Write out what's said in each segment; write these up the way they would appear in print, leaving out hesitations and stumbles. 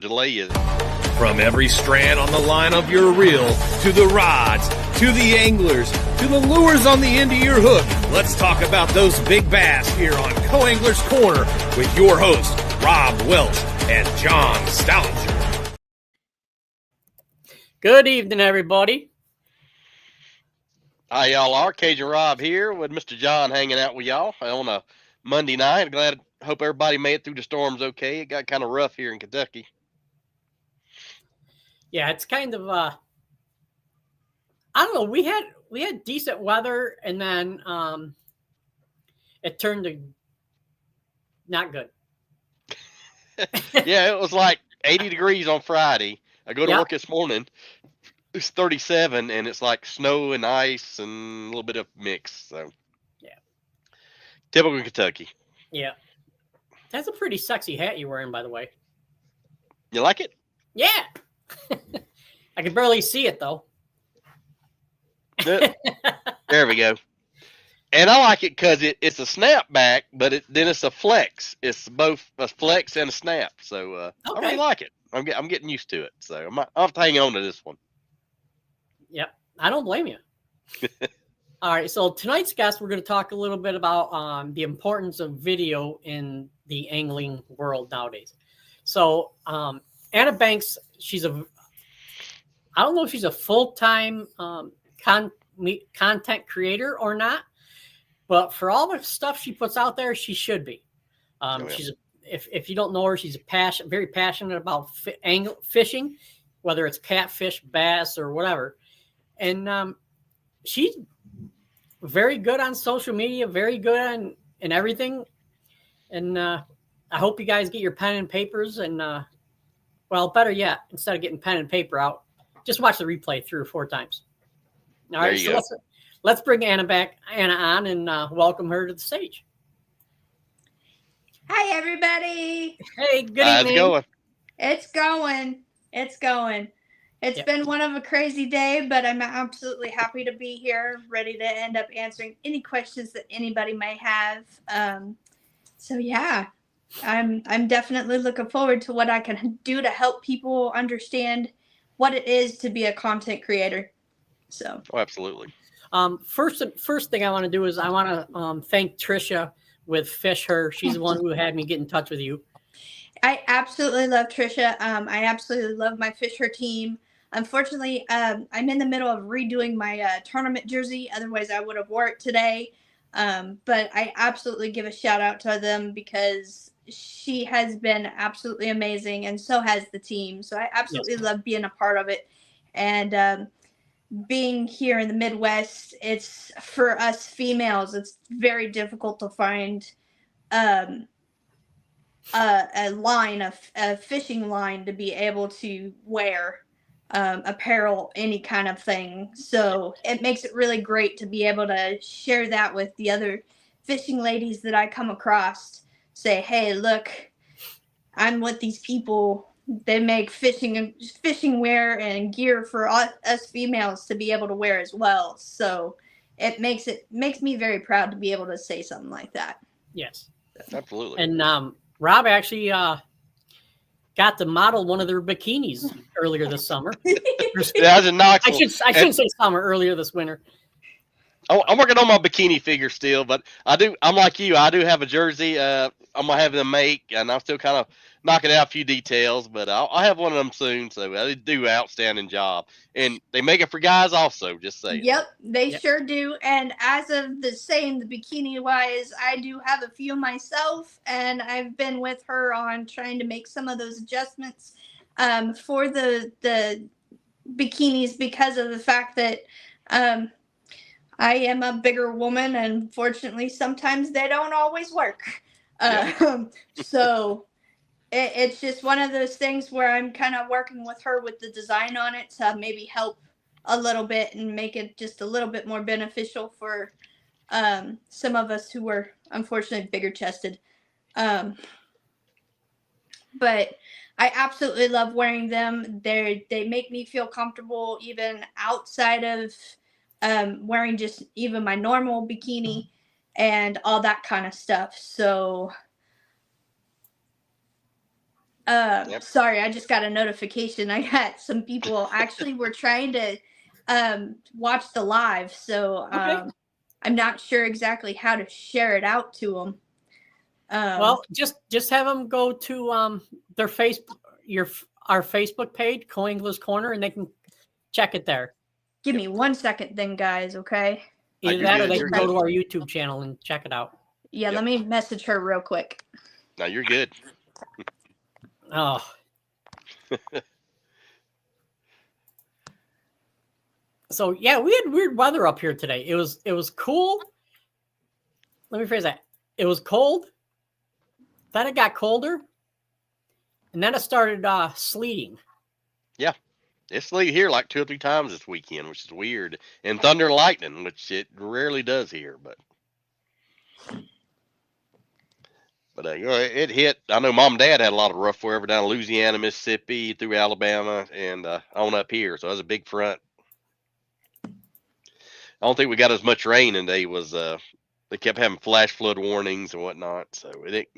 delay is. From every strand on the line of your reel, to the rods, to the anglers, to the lures on the end of your hook, let's talk about those big bass here on Co-Angler's Corner with your hosts, Rob Welch and John Stoudinger. Good evening, everybody. Hi, y'all are. Cajun Rob here with Mr. John hanging out with y'all on a Monday night. Hope everybody made it through the storms okay. It got kind of rough here in Kentucky. Yeah, it's kind of I don't know. We had decent weather, and then it turned to not good. Yeah, it was like 80 degrees on Friday. I go to work this morning. It's 37, and it's like snow and ice and a little bit of mix. So, yeah, typical Kentucky. Yeah, that's a pretty sexy hat you're wearing, by the way. You like it? Yeah. I can barely see it though. There we go. And I like it because it's a snapback, but then it's a flex. It's both a flex and a snap. So I really like it. I'm getting used to it. So I'll have to hang on to this one. Yep, I don't blame you. All right, so tonight's guest, we're going to talk a little bit about the importance of video in the angling world nowadays. So Anna Banks, I don't know if she's a full-time content creator or not, but for all the stuff she puts out there, she should be. She's if you don't know her, she's very passionate about fishing, whether it's catfish, bass, or whatever. And she's very good on social media, very good in everything. And I hope you guys get your pen and papers and, well, better yet, instead of getting pen and paper out, just watch the replay 3 or 4 times. All right, so let's bring Anna on and welcome her to the stage. Hi, everybody. Hey, good evening. It's going. It's been one of a crazy day, but I'm absolutely happy to be here, ready to end up answering any questions that anybody may have. So yeah, I'm definitely looking forward to what I can do to help people understand what it is to be a content creator. So. Oh, absolutely. First thing I want to do is I want to thank Trisha with Fish Her. She's the one who had me get in touch with you. I absolutely love Trisha. I absolutely love my Fish Her team. Unfortunately, I'm in the middle of redoing my tournament jersey. Otherwise, I would have wore it today. But I absolutely give a shout out to them because she has been absolutely amazing, and so has the team. So I absolutely love being a part of it. And being here in the Midwest, it's for us females, it's very difficult to find a fishing line to be able to wear apparel, any kind of thing. So it makes it really great to be able to share that with the other fishing ladies that I come across. Say, hey, look, I'm with these people. They make fishing wear and gear for us females to be able to wear as well. So it makes me very proud to be able to say something like that. Yes, absolutely. And Rob actually got to model one of their bikinis earlier this summer. Yeah, I shouldn't say summer, earlier this winter. I'm working on my bikini figure still, but I'm like you. I do have a jersey. I'm gonna have them make, and I'm still kind of knocking out a few details, but I'll have one of them soon. So they do an outstanding job, and they make it for guys also. Just saying. Yep, they sure do. And as of the bikini wise, I do have a few myself, and I've been with her on trying to make some of those adjustments for the bikinis because of the fact that I am a bigger woman, and unfortunately, sometimes they don't always work. So it's just one of those things where I'm kind of working with her with the design on it to maybe help a little bit and make it just a little bit more beneficial for some of us who were unfortunately bigger chested. But I absolutely love wearing them. They make me feel comfortable even outside of wearing just even my normal bikini and all that kind of stuff. So Yep. Sorry, I just got a notification. I got some people actually were trying to watch the live, so Okay. I'm not sure exactly how to share it out to them. Well, just have them go to their our Facebook page, Co-Anglers Corner, and they can check it there. Give me 1 second, then, guys. Okay. Either you're that, or good, they you're can go good. to our YouTube channel and check it out. Yeah, Yep. let me message her real quick. No, you're good. Oh. So yeah, we had weird weather up here today. It was cool. Let me phrase that. It was cold. Then it got colder. And then it started sleeting. It's sleet here like 2 or 3 times this weekend, which is weird. And thunder and lightning, which it rarely does here, but it hit. I know Mom and Dad had a lot of rough weather down in Louisiana, Mississippi, through Alabama, and on up here. So it was a big front. I don't think we got as much rain, and they kept having flash flood warnings and whatnot. So it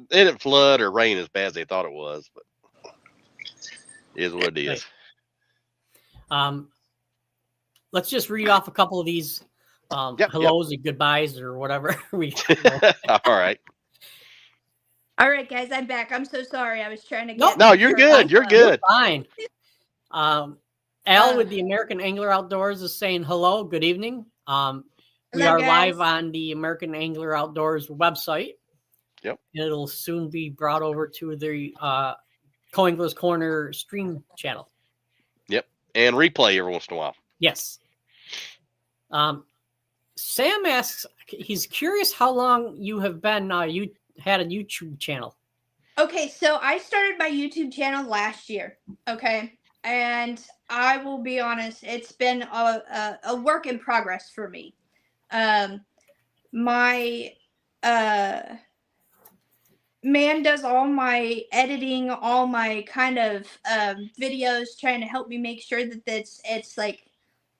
didn't flood or rain as bad as they thought it was, but it is what it is. Let's just read off a couple of these hellos and goodbyes or whatever. All right. All right, guys, I'm back. I'm so sorry. I was trying to get. No, you're good. You're good. Fine. Al with the American Angler Outdoors is saying hello. Good evening. We Hello, are guys. live on the American Angler Outdoors website. Yep. It'll soon be brought over to the Co-Anglers Corner stream channel. Yep. And replay every once in a while. Yes. Sam asks, he's curious how long you have been, you had a YouTube channel. Okay, so I started my YouTube channel last year. Okay. And I will be honest, it's been a work in progress for me. My man does all my editing, all my kind of videos, trying to help me make sure that it's like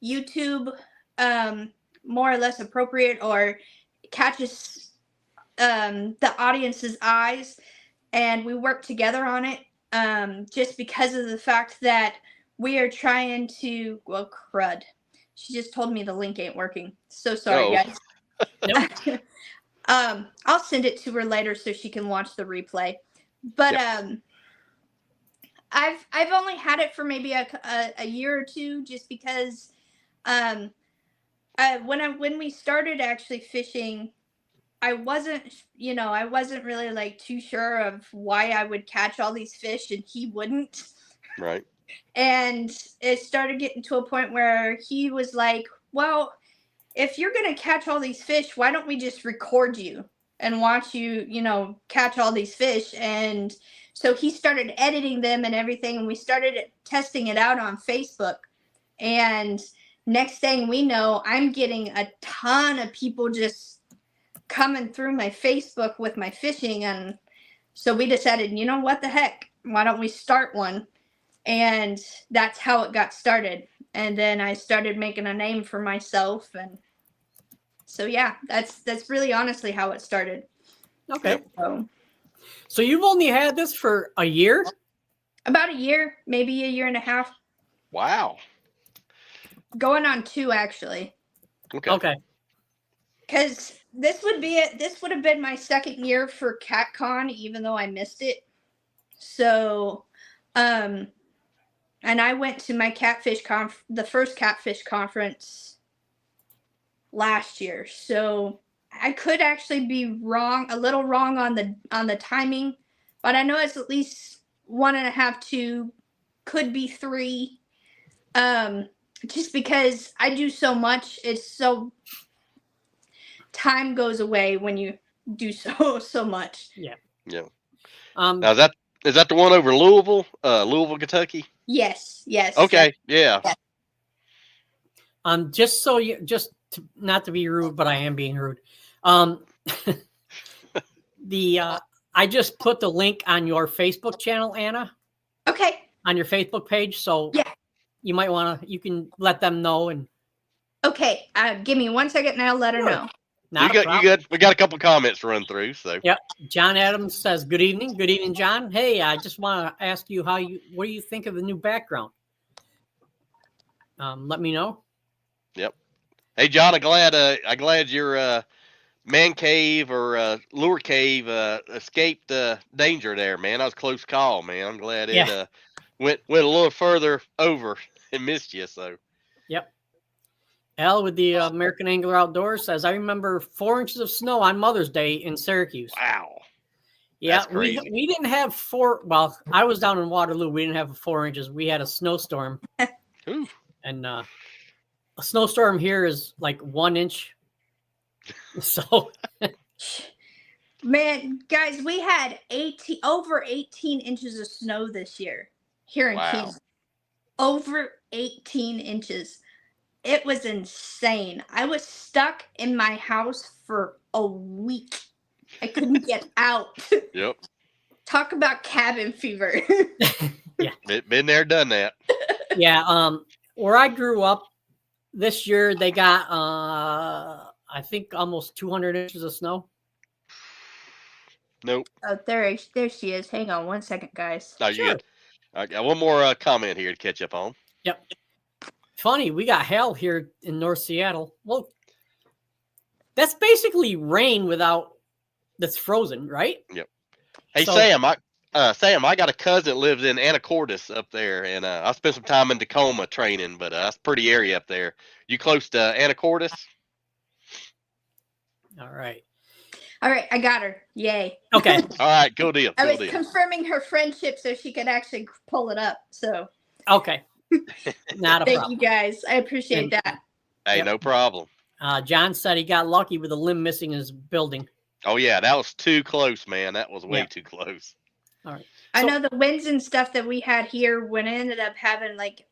YouTube more or less appropriate or catches the audience's eyes, and we work together on it. Just because of the fact that we are trying to, well, crud. She just told me the link ain't working. So sorry, guys. Nope. I'll send it to her later so she can watch the replay. But I've only had it for maybe a year or two, just because when we started actually fishing, I wasn't really like too sure of why I would catch all these fish and he wouldn't. Right. And it started getting to a point where he was like, well, if you're going to catch all these fish, why don't we just record you and watch you, catch all these fish? And so he started editing them and everything. And we started testing it out on Facebook. And next thing we know, I'm getting a ton of people just coming through my Facebook with my fishing. And so we decided, what the heck? Why don't we start one? And that's how it got started. And then I started making a name for myself. And so, yeah, that's really honestly how it started. Okay. So So you've only had this for a year? about a year, maybe a year and a half. Wow. Going on 2, actually. Okay. Because this would have been my second year for CatCon, even though I missed it. So, and I went to my the first catfish conference last year. So I could actually be a little wrong on the timing, but I know it's at least 1.5, 2, could be 3. Just because I do so much, time goes away when you do so much. Yeah. Yeah. Now is that the one over Louisville, Kentucky? Yes. Okay. Yeah. Just not to be rude, but I am being rude. I just put the link on your Facebook channel, Anna. Okay. On your Facebook page, so yeah, you might you can let them know. And okay, give me 1 second and I'll let her know. Not You a got you problem. good. We got a couple comments to run through. So Yep. John Adams says, "Good evening. Good evening, John. Hey, I just want to ask you what do you think of the new background? Let me know." yep. Hey John, I'm glad your man cave or lure cave escaped danger there, man. That was a close call, man. I'm glad it Yeah. went a little further over and missed you. So Yep. Al with the American Angler Outdoors says, "I remember 4 inches of snow on Mother's Day in Syracuse." wow, Yeah, that's crazy. we didn't have four. Well, I was down in Waterloo. We didn't have 4 inches. We had a snowstorm, Ooh. and a snowstorm here is like 1 inch. So Man, guys, we had over 18 inches of snow this year here in Wow. Kansas. Over 18 inches. It was insane. I was stuck in my house for a week. I couldn't get out. Yep. Talk about cabin fever. Been there, done that. yeah, where I grew up, this year they got I think almost 200 inches of snow. Nope. Oh, there she is. Hang on 1 second, guys. No, you good. I got one more comment here to catch up on. Yep. Funny, we got hail here in North Seattle. Well, that's basically rain that's frozen, right? Yep. Hey So- Sam, I got a cousin that lives in Anacortes up there, and I spent some time in Tacoma training, but that's a pretty area up there. You close to Anacortes? All right. All right, I got her. Yay. Okay. All right, cool deal. I Cool was deal. confirming her friendship so she could actually pull it up. So Okay. Not a thank problem. you guys. I appreciate And- that. Hey, Yep. no problem. John said he got lucky with a limb missing in his building. Oh yeah, that was too close, man. That was way Yeah. too close. All right. I So- know the winds and stuff that we had here when it ended up having like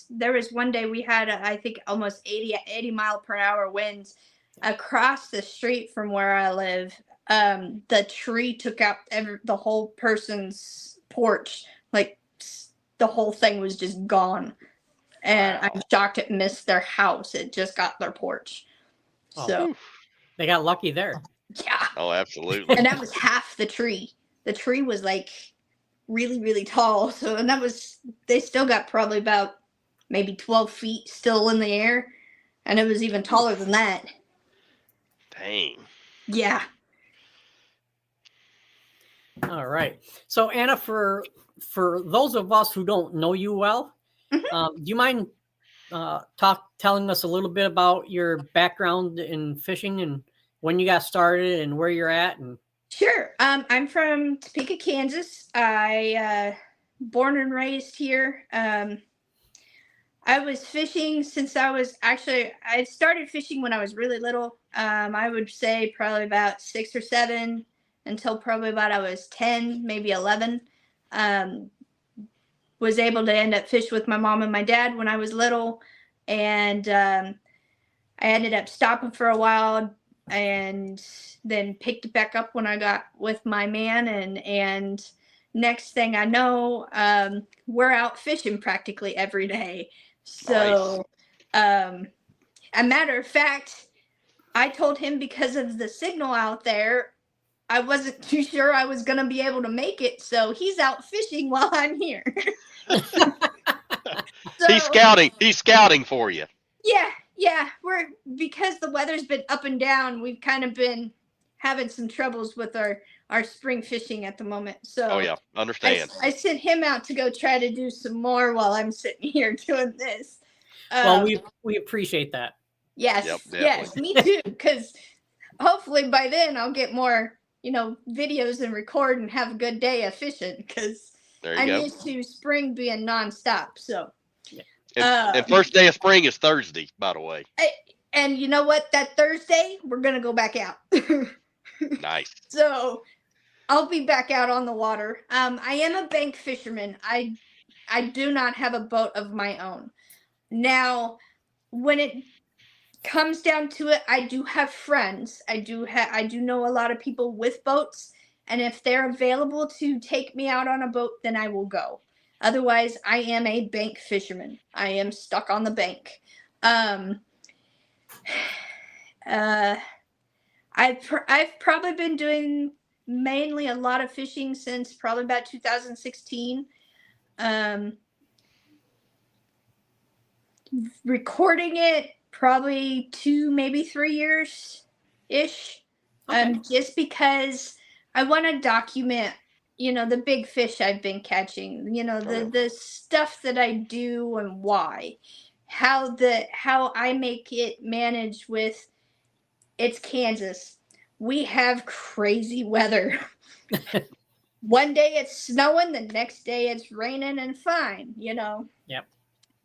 there was one day we had I think almost 80 mile per hour winds across the street from where I live. The tree took out the whole person's porch. Like the whole thing was just gone. And Wow. I'm shocked it missed their house. It just got their porch. Oh. So They got lucky there. yeah. Oh, absolutely. And that was half the tree. The tree was like really, really tall. So, and they still got probably about maybe 12 feet still in the air. And it was even taller than that. Dang. Yeah. All right. So Anna, for those of us who don't know you well, do you mind telling us a little bit about your background in fishing and when you got started and where you're at? And Sure. I'm from Topeka, Kansas. I born and raised here. I was fishing since I started fishing when I was really little. I would say probably about 6 or 7 until probably about I was 10, maybe 11. Was able to end up fish with my mom and my dad when I was little. And I ended up stopping for a while and then picked it back up when I got with my man. And next thing I know, we're out fishing practically every day. So, a matter of fact, I told him because of the signal out there, I wasn't too sure I was going to be able to make it. So he's out fishing while I'm here. He's scouting for you. Yeah. Because the weather's been up and down, we've kind of been having some troubles with our spring fishing at the moment. So Oh yeah, understand. I sent him out to go try to do some more while I'm sitting here doing this. well, we appreciate that. Yes, Yep, yes, me too. Because hopefully by then I'll get more, videos and record and have a good day of fishing. Because There you I'm go. used to spring being nonstop. So, And first day of spring is Thursday, by the way. and you know what? That Thursday we're gonna go back out. Nice. So I'll be back out on the water. I am a bank fisherman. I do not have a boat of my own. Now, when it comes down to it, I do have friends. I do know a lot of people with boats, and if they're available to take me out on a boat, then I will go. Otherwise, I am a bank fisherman. I am stuck on the bank. I've probably been doing mainly a lot of fishing since probably about 2016. Recording it probably 2, maybe 3 years ish. Okay. Just because I want to document, the big fish I've been catching, the stuff that I do and why, how I make it manage with. It's Kansas. We have crazy weather. One day it's snowing, the next day it's raining and fine, Yep.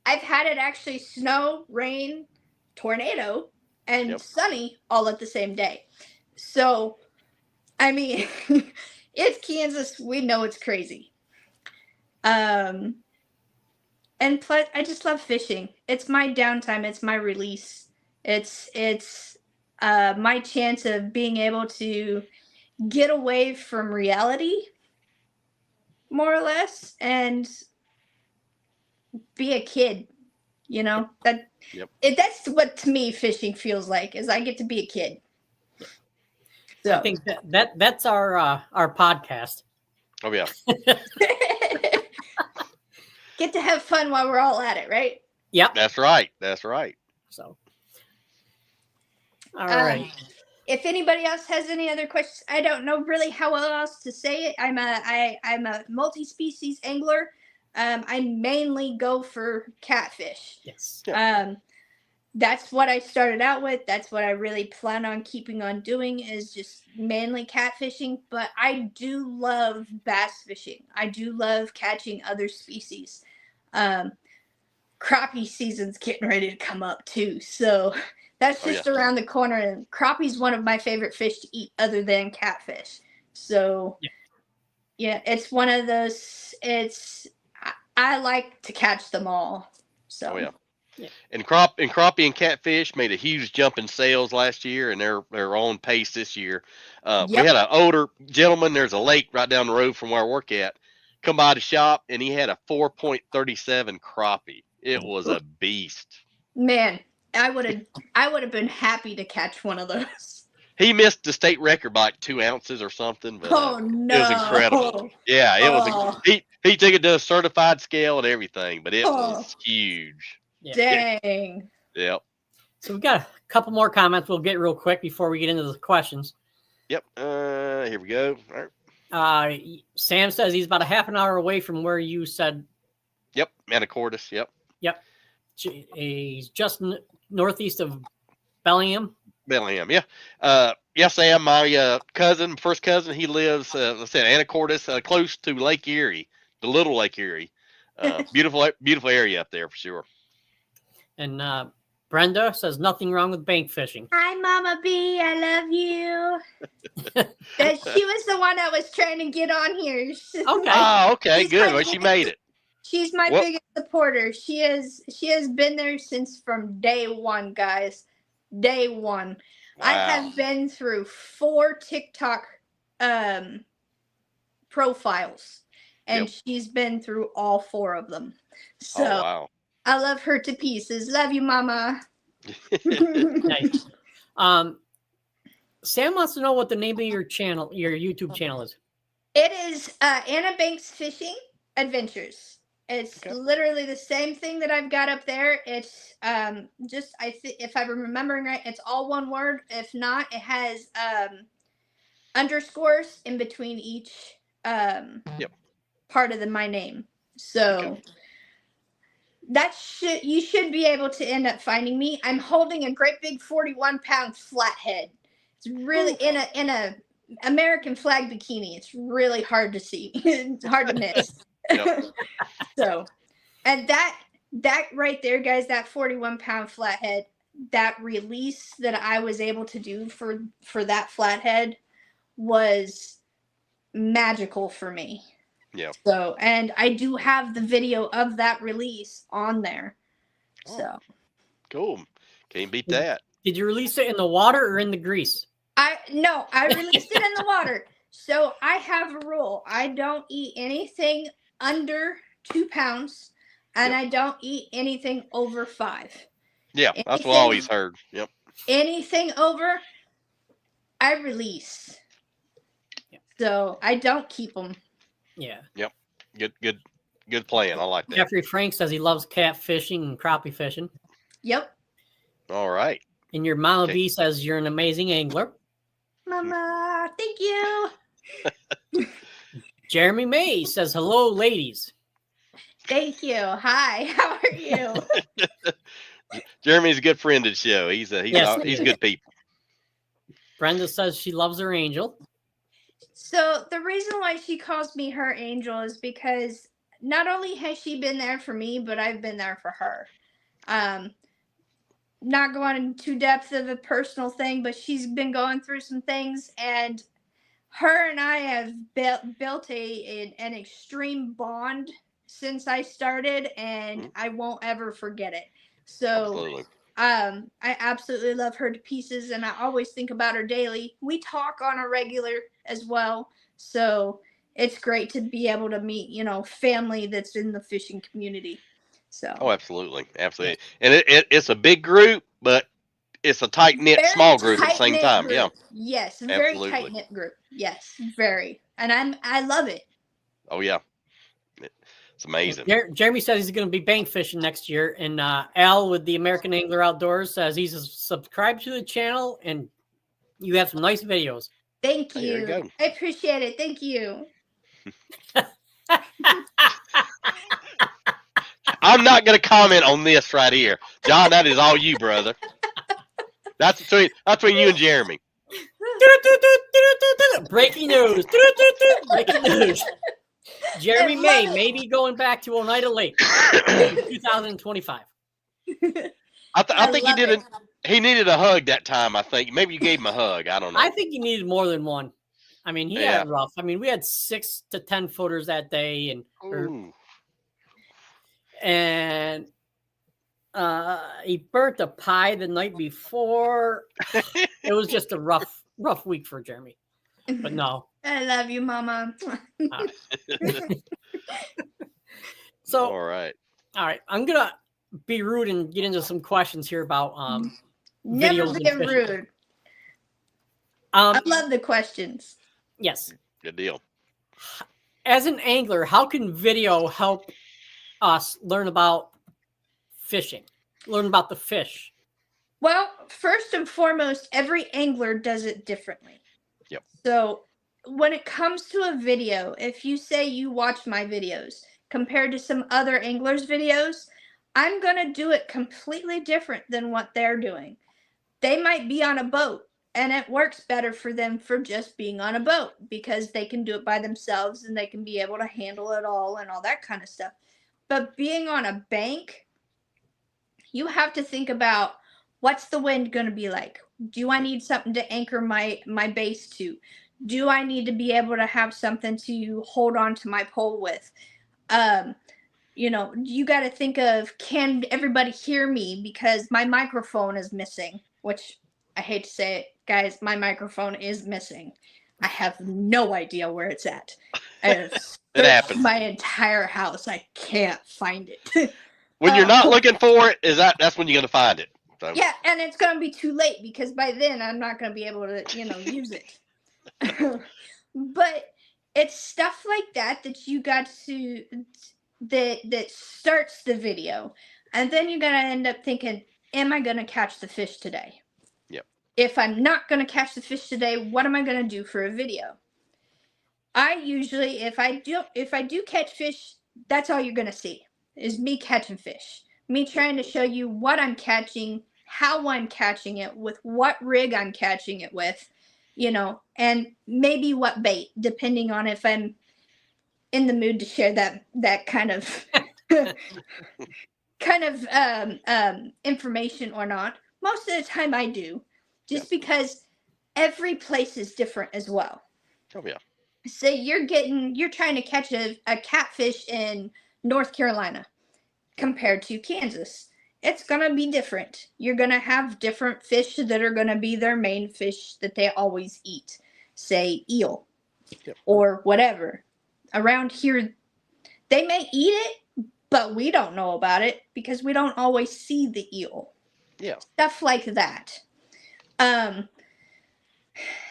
I've had it actually snow, rain, tornado, and sunny all at the same day. So, I mean, it's Kansas. We know it's crazy. And plus, I just love fishing. It's my downtime. It's my release. It's my chance of being able to get away from reality, more or less, and be a kid. That's what to me fishing feels like, is I get to be a kid. So I think that's our podcast. Oh yeah. Get to have fun while we're all at it, right? Yep. That's right. That's right. So, all right. If anybody else has any other questions, I don't know really how else to say it. I'm a multi-species angler. I mainly go for catfish. Yes. That's what I started out with. That's what I really plan on keeping on doing, is just mainly catfishing. But I do love bass fishing. I do love catching other species. Crappie season's getting ready to come up too. So that's just around the corner. And crappie's one of my favorite fish to eat other than catfish. So yeah, it's one of those, I like to catch them all. So yeah. And crappie and catfish made a huge jump in sales last year, and they're on pace this year. We had an older gentleman. There's a lake right down the road from where I work at. Come by the shop, and he had a 4.37 crappie. It was a beast. Man, I would have been happy to catch one of those. He missed the state record by like 2 ounces or something, but oh no, it was incredible. Yeah, it was. He took it to a certified scale and everything, but it was huge. Yeah. Dang. Yep. So we got a couple more comments we'll get real quick before we get into the questions. Yep. Here we go. All right. Sam says he's about a half an hour away from where you said. Yep. Anacortes. Yep. He's just northeast of Bellingham. Yeah. Sam, my first cousin, he lives, let's say, Anacortes, close to Lake Erie, the Little Lake Erie. Beautiful area up there for sure. And Brenda says nothing wrong with bank fishing. Hi, Mama B. I love you. She was the one that was trying to get on here. Okay. Oh, okay. Good. Well, she made it. She's my biggest supporter. She has been there since from day one, guys. Day one. Wow. I have been through 4 TikTok profiles, and she's been through all 4 of them. So I love her to pieces. Love you, Mama. Nice. Sam wants to know what the name of your channel, your YouTube channel is. It is Anna Banks Fishing Adventures. It's literally the same thing that I've got up there. It's if I'm remembering right, it's all one word. If not, it has underscores in between each part of my name. So you should be able to end up finding me. I'm holding a great big 41-pound flathead. It's really in a American flag bikini. It's really hard to see. It's hard to miss. So, and that right there, guys, that 41-pound flathead, that release that I was able to do for that flathead was magical for me. Yeah. So, and I do have the video of that release on there. So cool. Can't beat that. Did you release it in the water or in the grease? I released it in the water. So I have a rule. I don't eat anything under 2 pounds, and I don't eat anything over 5. Yeah, that's what I always heard. Yep. Anything over, I release. Yeah. So I don't keep them. Yeah. Yep. Good plan. I like that. Jeffrey Frank says he loves cat fishing and crappie fishing. Yep. All right. And your Mama Okay. B says you're an amazing angler. Mama, thank you. Jeremy May says hello, ladies. Thank you. Hi, how are you? Jeremy's a good friend of the show. He's good people. Brenda says she loves her angel. So the reason why she calls me her angel is because not only has she been there for me, but I've been there for her. Not going into depth of a personal thing, but she's been going through some things, and her and I have built an extreme bond since I started, and I won't ever forget it. So Absolutely. I absolutely love her to pieces, and I always think about her daily. We talk on a regular as well, so it's great to be able to meet, family that's in the fishing community. So Oh, absolutely. And it's a big group, but it's a tight knit, very small group at the same tight-knit time. group. Yeah. Yes, very Absolutely. tight knit group. Yes, very, and I love it. Oh yeah. It's amazing. Jeremy says he's going to be bank fishing next year, and Al with the American Angler Outdoors says he's subscribed to the channel, and you have some nice videos. Thank There you you. go. I appreciate it. Thank you. I'm not going to comment on this right here, John. That is all you, brother. That's between you and Jeremy. Breaking news. Breaking news. Jeremy May may be going back to Oneida Lake in 2025. I think he needed a hug that time. I think maybe you gave him a hug. I don't know. I think he needed more than one. I mean, he had it rough. I mean, we had 6 to 10 footers that day, and he burnt a pie the night before. It was just a rough week for Jeremy. But no. I love you, Mama. So all right. I'm gonna be rude and get into some questions here about Never videos be and fishing. rude. I love the questions. Yes. Good deal. As an angler, how can video help us learn about fishing, learn about the fish? Well, first and foremost, every angler does it differently. Yep. So when it comes to a video, if you say you watch my videos compared to some other anglers' videos, I'm going to do it completely different than what they're doing. They might be on a boat, and it works better for them for just being on a boat because they can do it by themselves and they can be able to handle it all and all that kind of stuff. But being on a bank, you have to think about, what's the wind going to be like? Do I need something to anchor my base to? Do I need to be able to have something to hold on to my pole with? You got to think of, can everybody hear me? Because my microphone is missing, which I hate to say it, guys, my microphone is missing. I have no idea where it's at. It happens. My entire house, I can't find it. When you're not looking for it, that's when you're going to find it. So. Yeah, and it's going to be too late because by then I'm not going to be able to, use it. But it's stuff like that you got to, that starts the video. And then you're going to end up thinking, am I going to catch the fish today? Yep. If I'm not going to catch the fish today, what am I going to do for a video? I usually, if I do catch fish, that's all you're going to see is me catching fish. Me trying to show you what I'm catching, how I'm catching it, with what rig I'm catching it with, and maybe what bait, depending on if I'm in the mood to share that kind of information or not. Most of the time I do, just because every place is different as well. Oh yeah. Say you're trying to catch a catfish in North Carolina compared to Kansas. It's going to be different. You're going to have different fish that are going to be their main fish that they always eat. Say eel or whatever. Around here, they may eat it, but we don't know about it because we don't always see the eel. Yeah. Stuff like that.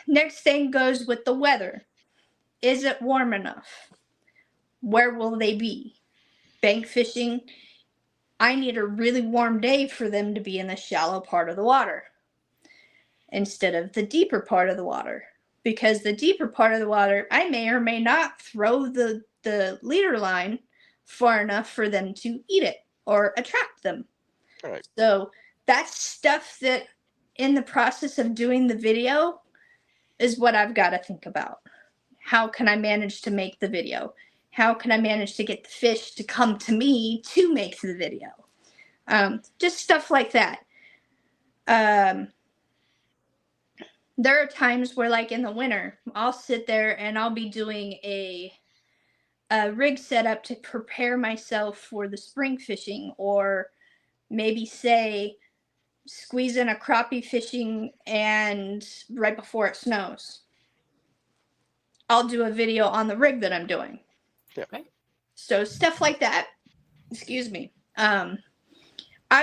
Next thing goes with the weather. Is it warm enough? Where will they be? Bank fishing, I need a really warm day for them to be in the shallow part of the water instead of the deeper part of the water. Because the deeper part of the water, I may or may not throw the leader line far enough for them to eat it or attract them. All right. So that's stuff that in the process of doing the video is what I've got to think about. How can I manage to make the video? How can I manage to get the fish to come to me to make the video? Just stuff like that. There are times where, like in the winter, I'll sit there and I'll be doing a rig setup to prepare myself for the spring fishing, or maybe say squeeze in a crappie fishing and right before it snows, I'll do a video on the rig that I'm doing. Yeah. Okay. So stuff like that. Excuse me. I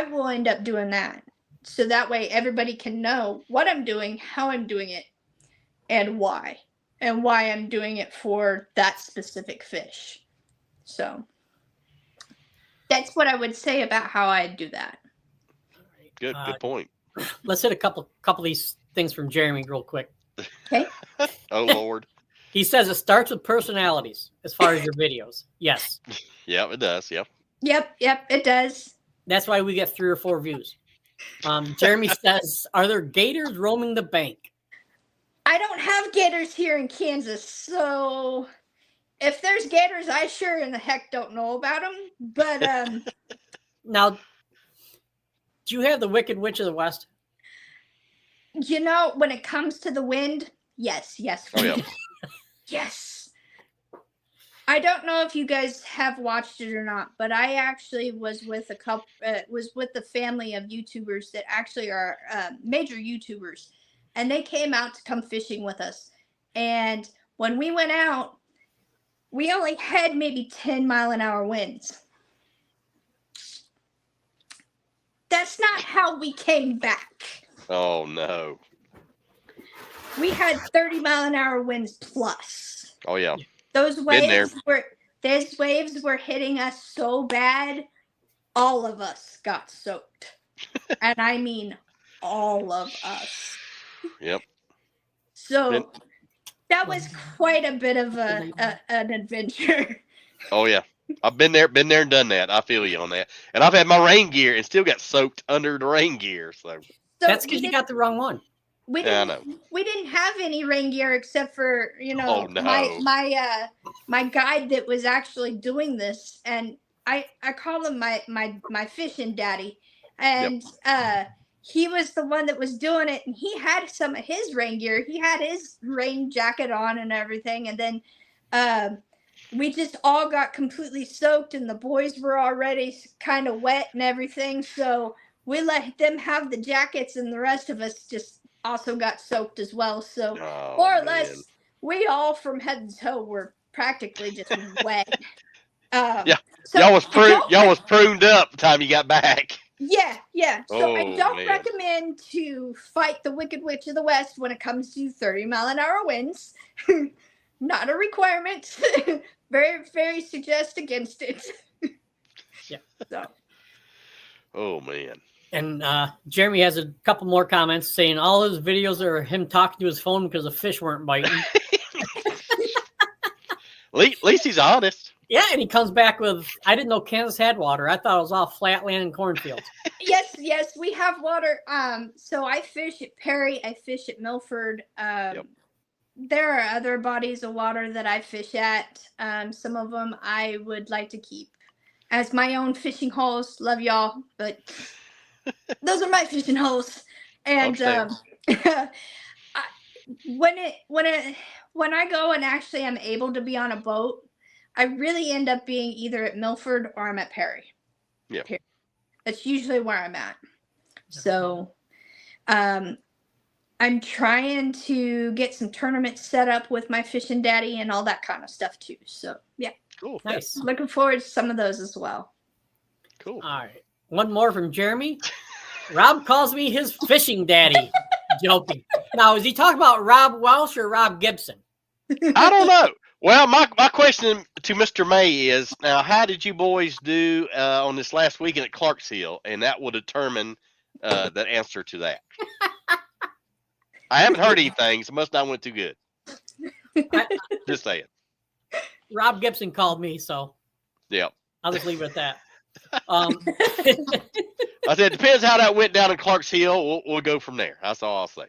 will end up doing that. So that way everybody can know what I'm doing, how I'm doing it, and why I'm doing it for that specific fish. So that's what I would say about how I do that. Good point. Let's hit a couple of these things from Jeremy real quick. Okay. Oh, Lord. He says it starts with personalities as far as your videos. Yes. Yeah, it does. Yep. Yep, it does. That's why we get 3 or 4 views. Jeremy says, are there gators roaming the bank? I don't have gators here in Kansas, so if there's gators, I sure in the heck don't know about them. But Now, do you have the Wicked Witch of the West? you know, when it comes to the wind, yes. Oh, yeah. Yes. I don't know if you guys have watched it or not, but I actually was with the family of YouTubers that actually are major YouTubers, and they came out to come fishing with us. And when we went out, we only had maybe 10-mile-an-hour winds. That's not how we came back. Oh, no. We had 30-mile-an-hour winds plus. Oh, yeah. Those waves were hitting us so bad, all of us got soaked. And I mean all of us. Yep. So that was quite a bit of an adventure. Oh, yeah. I've been there and done that. I feel you on that. And I've had my rain gear and still got soaked under the rain gear. So that's because you got the wrong one. We didn't have any rain gear except for, my guide that was actually doing this, and I call him my fishing daddy, and he was the one that was doing it, and he had some of his rain gear. He had his rain jacket on and everything, and then we just all got completely soaked, and the boys were already kind of wet and everything, so we let them have the jackets, and the rest of us just also got soaked as well. So more or less, we all from head to toe were practically just wet. So y'all was pruned up the time you got back. Yeah. So I don't recommend to fight the Wicked Witch of the West when it comes to 30-mile-an-hour winds. Not a requirement. Very, very suggest against it. Yeah. So. Oh, man. And Jeremy has a couple more comments saying all his videos are him talking to his phone because the fish weren't biting. At least he's honest. Yeah, and he comes back with, I didn't know Kansas had water. I thought it was all flatland and cornfields. Yes, we have water. So I fish at Perry. I fish at Milford. There are other bodies of water that I fish at. Some of them I would like to keep as my own fishing holes. Love y'all, but those are my fishing holes. And when I go and actually I'm able to be on a boat, I really end up being either at Milford or I'm at Perry. Yeah. That's usually where I'm at. So I'm trying to get some tournaments set up with my fishing daddy and all that kind of stuff too. So yeah. Cool. Nice. Looking forward to some of those as well. Cool. All right. One more from Jeremy. Rob calls me his fishing daddy. Joking. Now, is he talking about Rob Welsh or Rob Gibson? I don't know. Well, my question to Mr. May is, now, how did you boys do on this last weekend at Clarksville? And that will determine the answer to that. I haven't heard anything, so it must not went too good. Just saying. Rob Gibson called me, so Yeah. I'll just leave it at that. I said, it depends how that went down in Clarksville. We'll go from there. That's all I'll say.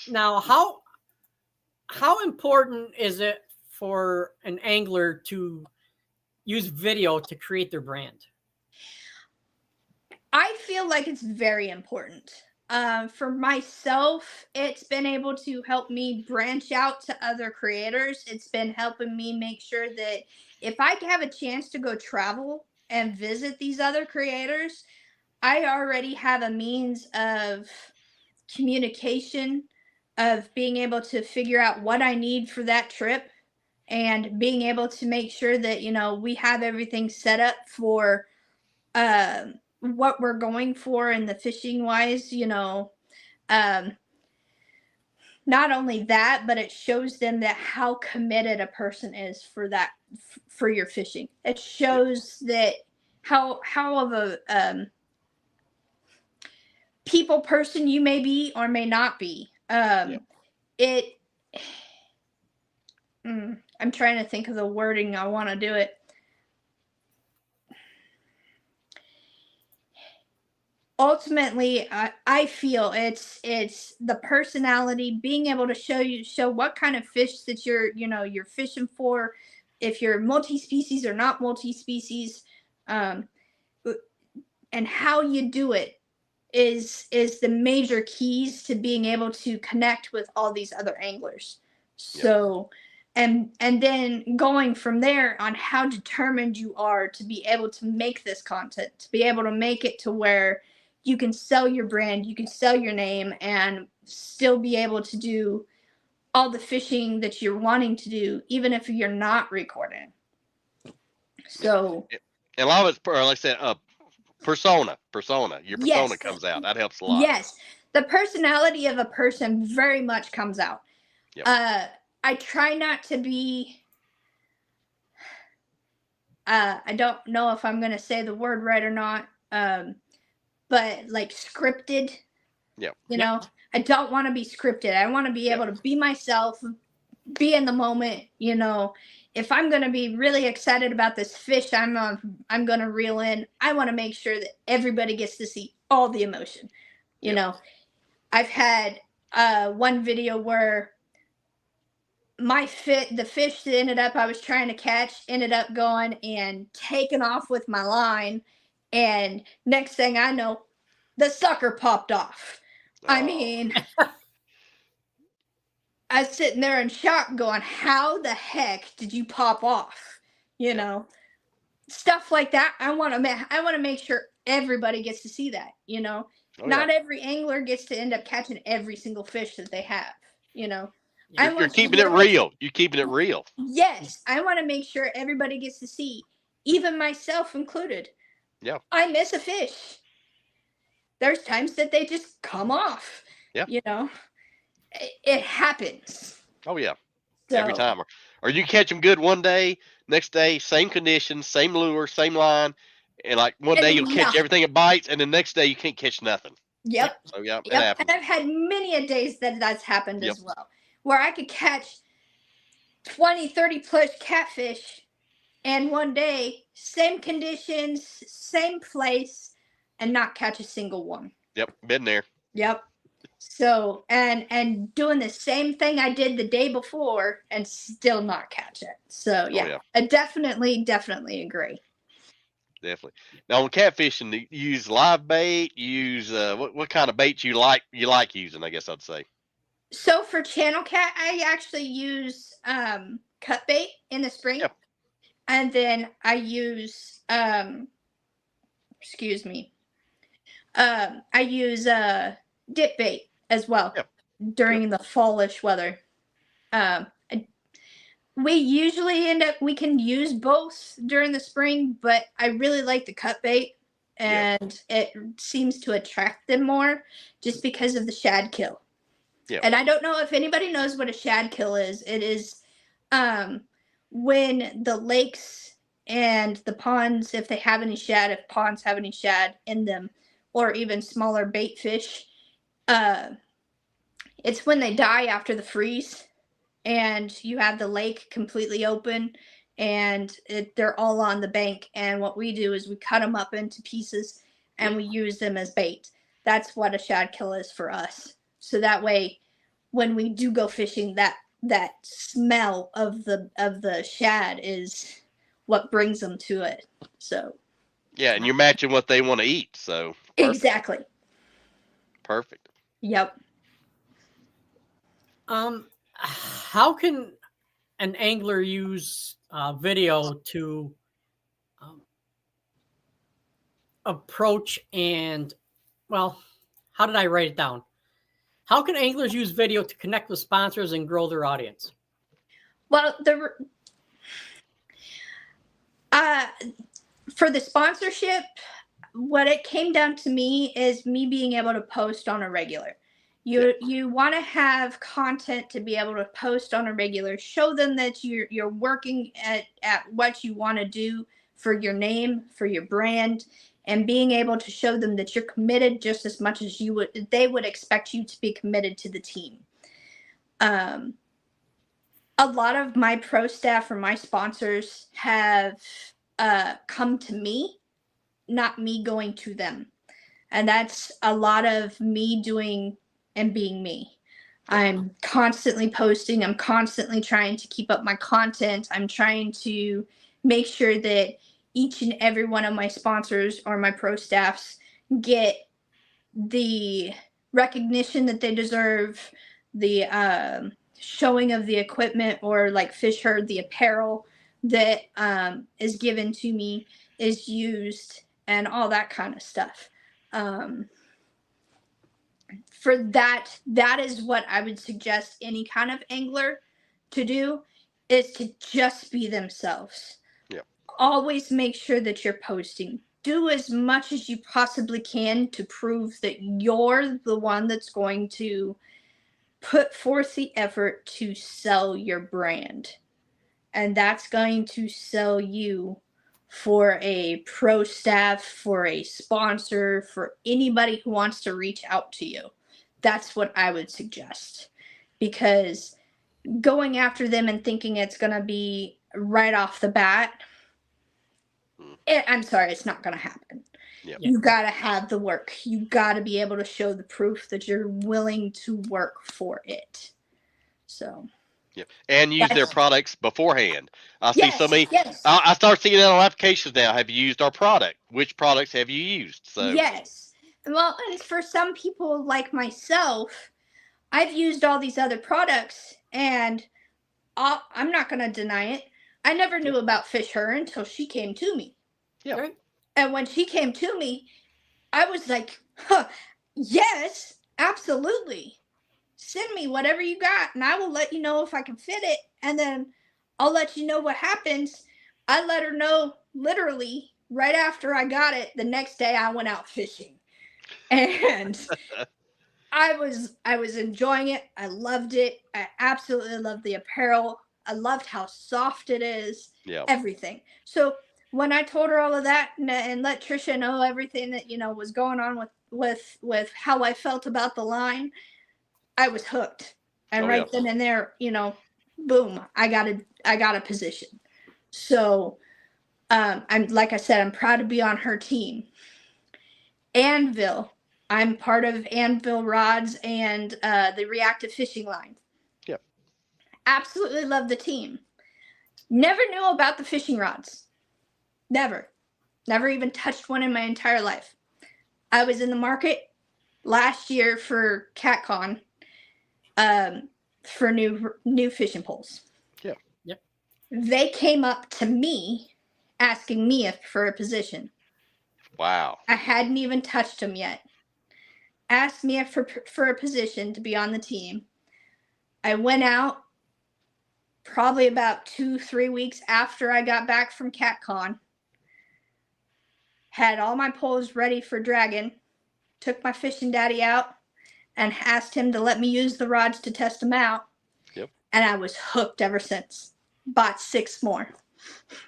Now, how important is it for an angler to use video to create their brand? I feel like it's very important. For myself, it's been able to help me branch out to other creators. It's been helping me make sure that if I have a chance to go travel and visit these other creators, I already have a means of communication, of being able to figure out what I need for that trip, and being able to make sure that, you know, we have everything set up for what we're going for in the fishing wise, you know. Not only that, but it shows them that how committed a person is for that, for your fishing. It shows that how of a people person you may be or may not be. I'm trying to think of the wording I want to do it. Ultimately, I feel it's the personality, being able to show what kind of fish that you're fishing for, if you're multi-species or not multi-species, and how you do it is the major keys to being able to connect with all these other anglers. So, and then going from there on how determined you are to be able to make this content, to be able to make it to where you can sell your brand, you can sell your name, and still be able to do all the fishing that you're wanting to do, even if you're not recording. So, and a lot of it's, like I said, persona. Your persona comes out. That helps a lot. Yes, the personality of a person very much comes out. Yep. I try not to be. I don't know if I'm going to say the word right or not. But like scripted. Yeah. You know, I don't want to be scripted. I want to be able to be myself, be in the moment. You know, if I'm going to be really excited about this fish I'm going to reel in, I want to make sure that everybody gets to see all the emotion. You know, I've had one video where the fish that I was trying to catch ended up going and taking off with my line. And next thing I know, the sucker popped off. Oh. I mean, I was sitting there in shock going, how the heck did you pop off? You know, stuff like that. I want to make sure everybody gets to see that, you know. Not every angler gets to end up catching every single fish that they have, you know. You're keeping it real. You're keeping it real. Yes. I want to make sure everybody gets to see, even myself included. Yeah. I miss a fish. There's times that they just come off. Yeah. You know, it happens. Oh yeah. So, every time. Or you catch them good one day, next day, same conditions, same lure, same line, and like one day you'll catch everything it bites, and the next day you can't catch nothing. Yep. So it happens. And I've had many a days that's happened as well, where I could catch 20, 30 plus catfish. And one day, same conditions, same place, and not catch a single one. Yep, been there. Yep. So, and doing the same thing I did the day before and still not catch it. So, I definitely agree. Definitely. Now, on catfishing, you use live bait. You use what kind of bait you like using? I guess I'd say. So for channel cat, I actually use cut bait in the spring. Yep. And then I use, I use dip bait as well during the fallish weather. We usually we can use both during the spring, but I really like the cut bait. and it seems to attract them more just because of the shad kill. Yeah. And I don't know if anybody knows what a shad kill is. It is when the lakes and the ponds, if they have any shad, if ponds have any shad in them, or even smaller bait fish, it's when they die after the freeze and you have the lake completely open and they're all on the bank. And what we do is we cut them up into pieces and we use them as bait. That's what a shad kill is for us. So that way, when we do go fishing, that smell of the shad is what brings them to it. So Yeah, and you're matching what they want to eat. So perfect. Exactly. Perfect. Yep. How can an angler use video to approach and, well, how did I write it down? How can anglers use video to connect with sponsors and grow their audience? Well, for the sponsorship, what it came down to me is me being able to post on a regular. You want to have content to be able to post on a regular, show them that you're working at what you want to do for your name, for your brand, and being able to show them that you're committed just as much as they would expect you to be committed to the team. A lot of my pro staff or my sponsors have come to me, not me going to them. And that's a lot of me doing and being me. I'm constantly posting. I'm constantly trying to keep up my content. I'm trying to make sure that each and every one of my sponsors or my pro staffs get the recognition that they deserve, the showing of the equipment, or like Fish Herd, the apparel that is given to me is used, and all that kind of stuff. For that is what I would suggest any kind of angler to do, is to just be themselves. Yep. Always make sure that you're posting. Do as much as you possibly can to prove that you're the one that's going to put forth the effort to sell your brand. And that's going to sell you for a pro staff, for a sponsor, for anybody who wants to reach out to you. That's what I would suggest. Because going after them and thinking it's going to be right off the bat, I'm sorry, it's not going to happen. Yep. You got to have the work. You got to be able to show the proof that you're willing to work for it. So. Yeah, and use their products beforehand. I see so many. Yes. I start seeing it on applications now. Have you used our product? Which products have you used? So yes. Well, and for some people like myself, I've used all these other products, and I'm not going to deny it. I never knew about Fish Herd until she came to me. Yeah. Right. And when she came to me, I was like, yes, absolutely. Send me whatever you got, and I will let you know if I can fit it, and then I'll let you know what happens. I let her know literally right after I got it. The next day I went out fishing, and I was enjoying it. I loved it. I absolutely loved the apparel. I loved how soft it is. Yeah. Everything. So when I told her all of that and let Trisha know everything that was going on with how I felt about the line, I was hooked. And then and there, boom, I got a position. So I'm, like I said, I'm proud to be on her team. Anvil, I'm part of Anvil Rods and the Reactive Fishing line. Yep. Absolutely love the team. Never knew about the fishing rods. Never even touched one in my entire life. I was in the market last year for CatCon for new fishing poles. Yep. They came up to me asking me for a position. Wow. I hadn't even touched them yet. Asked me for a position to be on the team. I went out probably about 2-3 weeks after I got back from CatCon. had all my poles ready for dragging, took my fishing daddy out, and asked him to let me use the rods to test them out. Yep. And I was hooked ever since. Bought 6 more.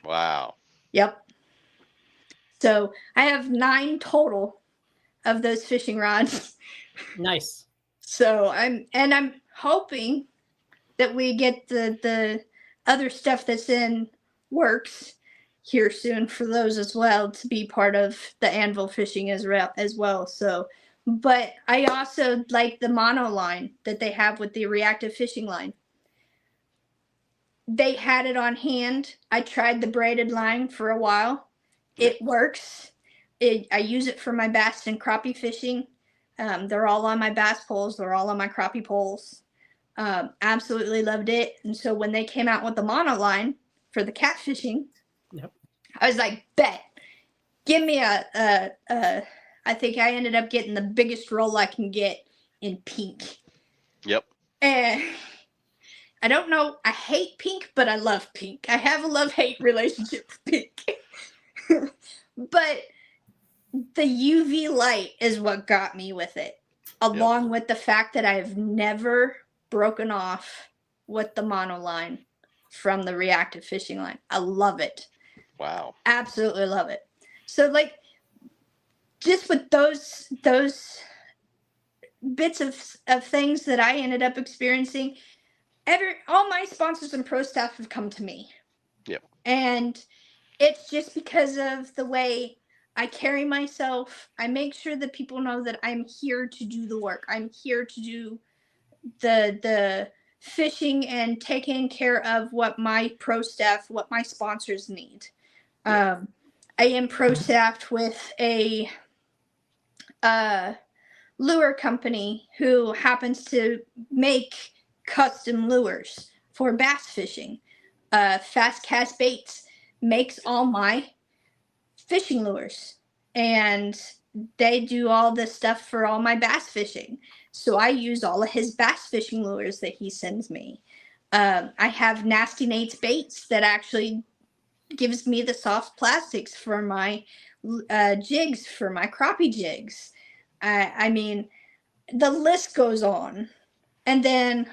Wow. Yep. So I have 9 total of those fishing rods. Nice. So I'm hoping that we get the other stuff that's in works here soon for those as well to be part of the anvil fishing as well. So, but I also like the mono line that they have with the reactive fishing line. They had it on hand. I tried the braided line for a while. It works. I use it for my bass and crappie fishing. They're all on my bass poles. They're all on my crappie poles. Absolutely loved it. And so when they came out with the mono line for the catfishing, yep. I was like, bet. Give me I think I ended up getting the biggest roll I can get in pink. Yep. And I don't know. I hate pink, but I love pink. I have a love-hate relationship with pink. But the UV light is what got me with it, along with the fact that I've never broken off with the mono line from the reactive fishing line. I love it. Wow. Absolutely love it. So like just with those bits of things that I ended up experiencing, all my sponsors and pro staff have come to me. Yep. And it's just because of the way I carry myself. I make sure that people know that I'm here to do the work. I'm here to do the fishing and taking care of what my pro staff, what my sponsors need. I am pro staffed with a lure company who happens to make custom lures for bass fishing. Fast Cast Baits makes all my fishing lures, and they do all the stuff for all my bass fishing. So I use all of his bass fishing lures that he sends me. I have Nasty Nate's Baits that actually gives me the soft plastics for my jigs, for my crappie jigs. I mean, the list goes on. And then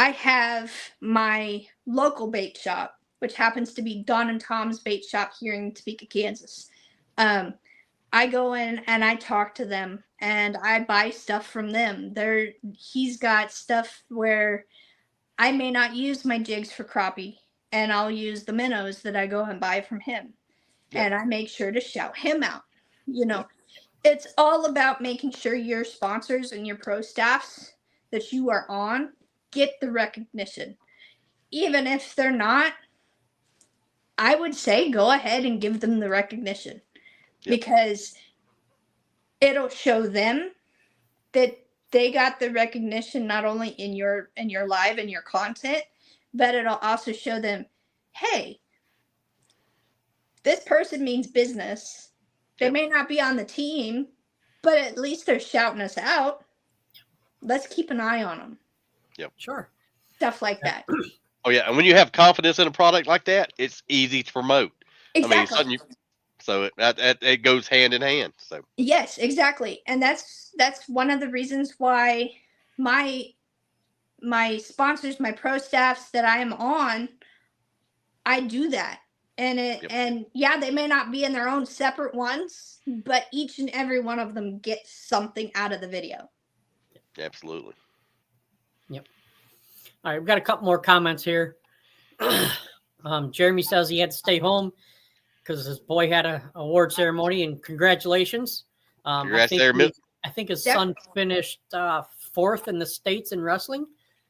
I have my local bait shop, which happens to be Don and Tom's Bait Shop here in Topeka, Kansas. I go in and I talk to them and I buy stuff from them. He's got stuff where I may not use my jigs for crappie, and I'll use the minnows that I go and buy from him. Yep. And I make sure to shout him out. You know, it's all about making sure your sponsors and your pro staffs that you are on get the recognition. Even if they're not, I would say go ahead and give them the recognition. Yep. Because it'll show them that they got the recognition not only in your live and your content, but it'll also show them, hey, this person means business. They may not be on the team, but at least they're shouting us out. Let's keep an eye on them. Yep. Sure. Stuff like that. Oh yeah, and when you have confidence in a product like that, it's easy to promote. Exactly. I mean, so it goes hand in hand. So yes, exactly, and that's one of the reasons why my sponsors, my pro staffs that I am on, I do that. And and yeah, they may not be in their own separate ones, but each and every one of them gets something out of the video. Absolutely. Yep. All right, we've got a couple more comments here. Jeremy says he had to stay home because his boy had an award ceremony, and congratulations. Congrats I think his son finished 4th in the States in wrestling.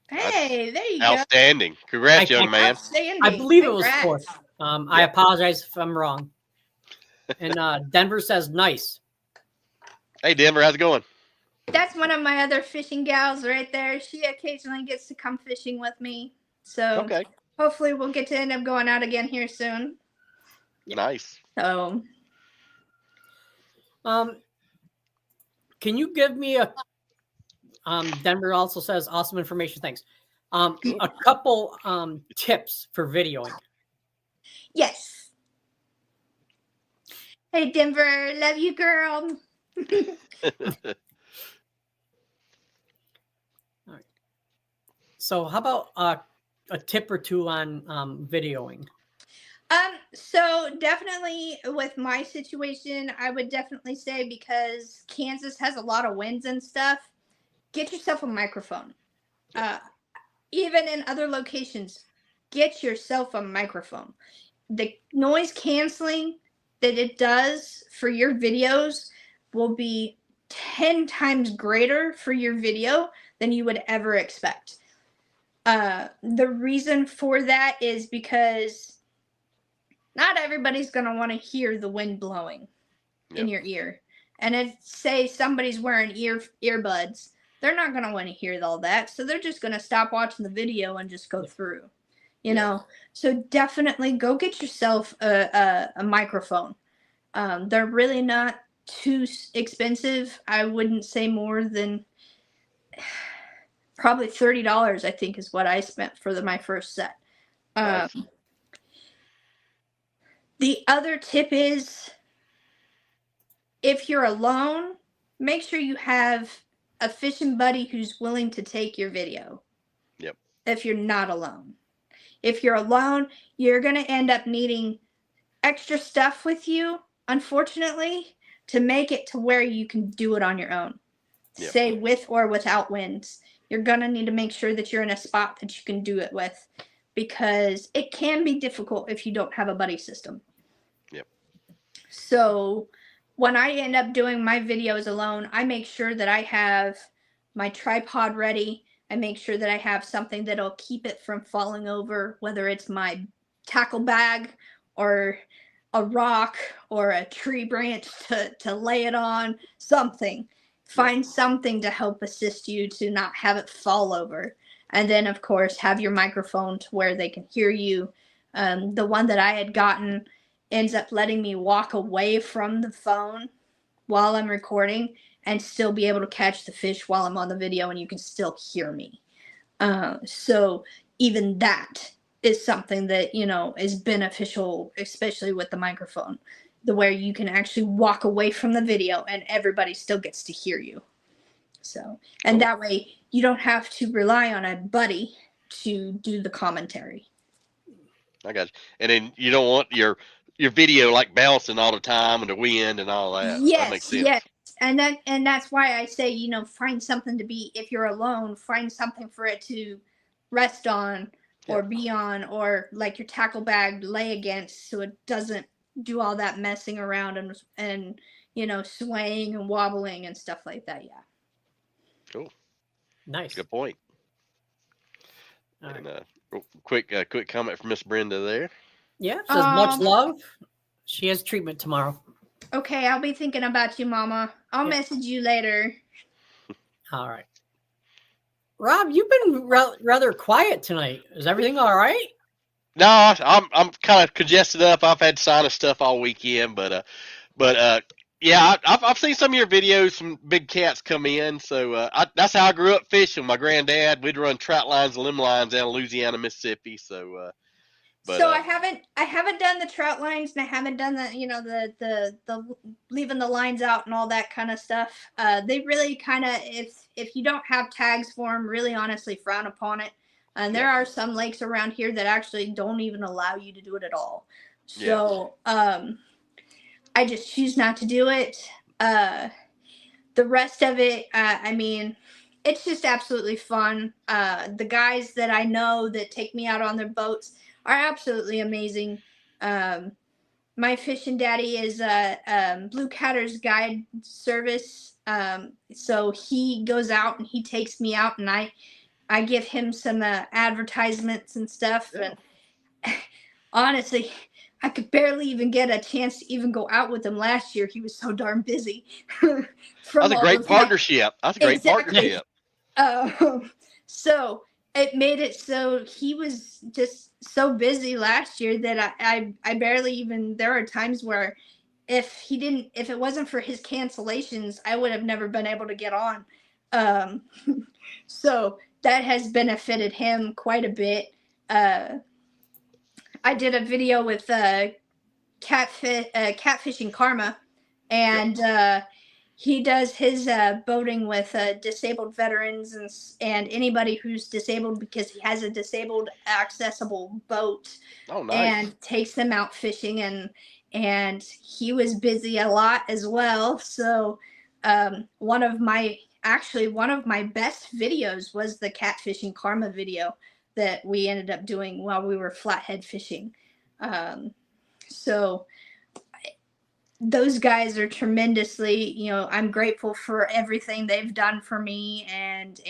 Hey, there you outstanding. go. Congrats, young man. I believe it was 4th. I apologize if I'm wrong. And Denver says, nice. Hey, Denver, how's it going? That's one of my other fishing gals right there. She occasionally gets to come fishing with me. So hopefully we'll get to end up going out again here soon. Nice. So, can you give me a Denver also says awesome information. Thanks. A couple tips for videoing. Yes. Hey, Denver, love you, girl. So how about a tip or two on videoing? So definitely with my situation, I would definitely say, because Kansas has a lot of winds and stuff, get yourself a microphone. Even in other locations, get yourself a microphone. The noise canceling that it does for your videos will be 10 times greater for your video than you would ever expect. The reason for that is because not everybody's going to want to hear the wind blowing in your ear. And if, say, somebody's wearing earbuds, they're not going to want to hear all that. So they're just going to stop watching the video and just go through, you know? So definitely go get yourself a microphone. They're really not too expensive. I wouldn't say more than probably $30, I think, is what I spent for my first set. Nice. The other tip is, if you're alone, make sure you have a fishing buddy who's willing to take your video. Yep. If you're not alone. If you're alone, you're going to end up needing extra stuff with you, unfortunately, to make it to where you can do it on your own. Yep. Say with or without winds. You're going to need to make sure that you're in a spot that you can do it with, because it can be difficult if you don't have a buddy system. Yep. So when I end up doing my videos alone, I make sure that I have my tripod ready. I make sure that I have something that'll keep it from falling over, whether it's my tackle bag or a rock or a tree branch to lay it on, something. Find something to help assist you to not have it fall over. And then, of course, have your microphone to where they can hear you. The one that I had gotten ends up letting me walk away from the phone while I'm recording and still be able to catch the fish while I'm on the video, and you can still hear me. So even that is something that, you know, is beneficial, especially with the microphone, the where you can actually walk away from the video and everybody still gets to hear you. So, and that way you don't have to rely on a buddy to do the commentary. I got you. And then you don't want your video like bouncing all the time and the wind and all that. Yes, that makes sense. yes. And that's why I say, you know, find something to be, if you're alone, find something for it to rest on or be on, or like your tackle bag lay against, so it doesn't do all that messing around and you know, swaying and wobbling and stuff like that. Yeah. Cool. Nice. Good point. All and right. Quick comment from Miss Brenda there. Yeah, says much love. She has treatment tomorrow. Okay, I'll be thinking about you, Mama. I'll message you later. All right. Rob, you've been rather quiet tonight. Is everything all right? No, I'm kind of congested up. I've had sinus stuff all weekend, but yeah, I've seen some of your videos. Some big cats come in, so that's how I grew up fishing. My granddad, we'd run trout lines and limb lines down Louisiana, Mississippi. So, I haven't done the trout lines, and I haven't done the, you know, the leaving the lines out and all that kind of stuff. They really kind of, if you don't have tags for them, really honestly frown upon it. And there are some lakes around here that actually don't even allow you to do it at all. So I just choose not to do it. The rest of it, I mean, it's just absolutely fun. The guys that I know that take me out on their boats are absolutely amazing. My fishing daddy is Blue Catter's Guide Service. So he goes out and he takes me out, and I give him some advertisements and stuff. And honestly, I could barely even get a chance to even go out with him last year. He was so darn busy. That's a great partnership. That's a great partnership. So it made it so he was just so busy last year that I barely even, there are times where if it wasn't for his cancellations, I would have never been able to get on. So that has benefited him quite a bit. I did a video with Catfishing Karma, and he does his boating with disabled veterans and anybody who's disabled because he has a disabled accessible boat. Oh, nice. And takes them out fishing, and he was busy a lot as well. So one of my best videos was the Catfishing Karma video that we ended up doing while we were flathead fishing. So those guys are tremendously, I'm grateful for everything they've done for me and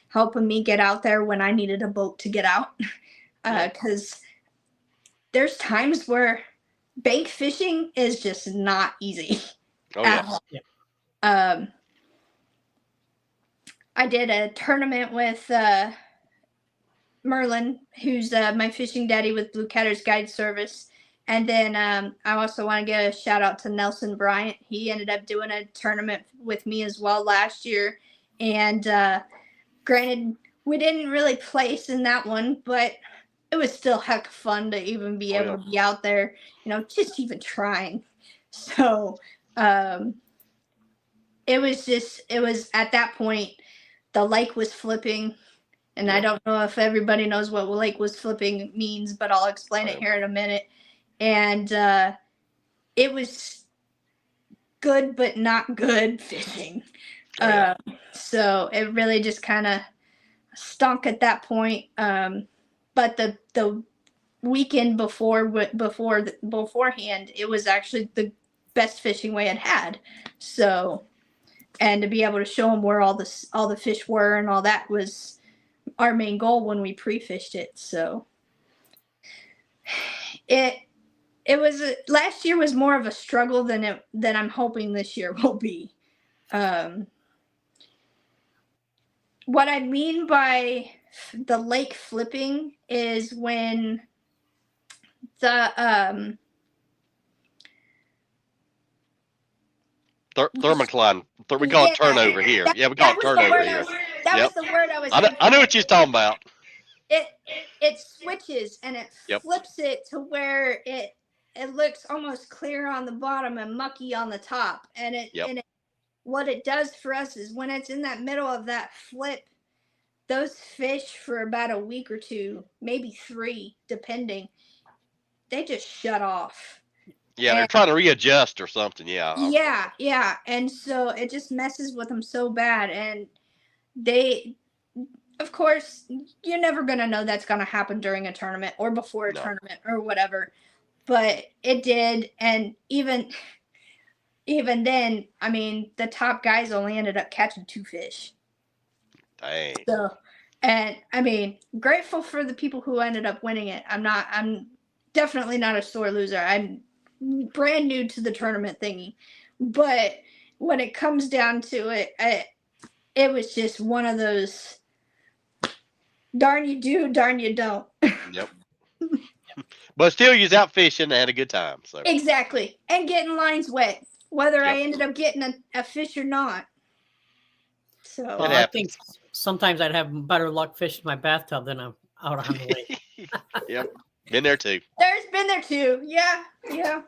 helping me get out there when I needed a boat to get out. Because there's times where bank fishing is just not easy. Oh, yeah. I did a tournament with Merlin, who's my fishing daddy with Blue Catters Guide Service. And then I also want to give a shout out to Nelson Bryant. He ended up doing a tournament with me as well last year. And granted, we didn't really place in that one, but it was still heck fun to even be able to be out there, just even trying. So it was at that point, the lake was flipping. And I don't know if everybody knows what lake was flipping means, but I'll explain it here in a minute. And it was good, but not good fishing. So it really just kind of stunk at that point. But the weekend beforehand, it was actually the best fishing we had had. So, and to be able to show them where all the fish were and all that was our main goal when we pre-fished it. So it was last year was more of a struggle than I'm hoping this year will be. What I mean by the lake flipping is when the thermocline. We call it turnover here. We call it turnover here. That was the word I was. I know what you're talking about. It switches and it flips it to where it looks almost clear on the bottom and mucky on the top. And what it does for us is when it's in that middle of that flip, those fish for about a week or two, maybe 3, depending, they just shut off. Yeah, they're trying to readjust or something. Yeah. Yeah. And so it just messes with them so bad. And of course, you're never going to know that's going to happen during a tournament or before a tournament or whatever. But it did. And even then, I mean, the top guys only ended up catching 2 fish. Dang. So, and I mean, grateful for the people who ended up winning it. I'm definitely not a sore loser. I'm brand new to the tournament thingy. But when it comes down to it, it was just one of those darn you do, darn you don't. Yep. But still, you was out fishing and had a good time. So exactly, and getting lines wet, whether I ended up getting a fish or not. So I think sometimes I'd have better luck fishing my bathtub than I'm out on the lake. Yep, been there too. There's been there too. Yeah,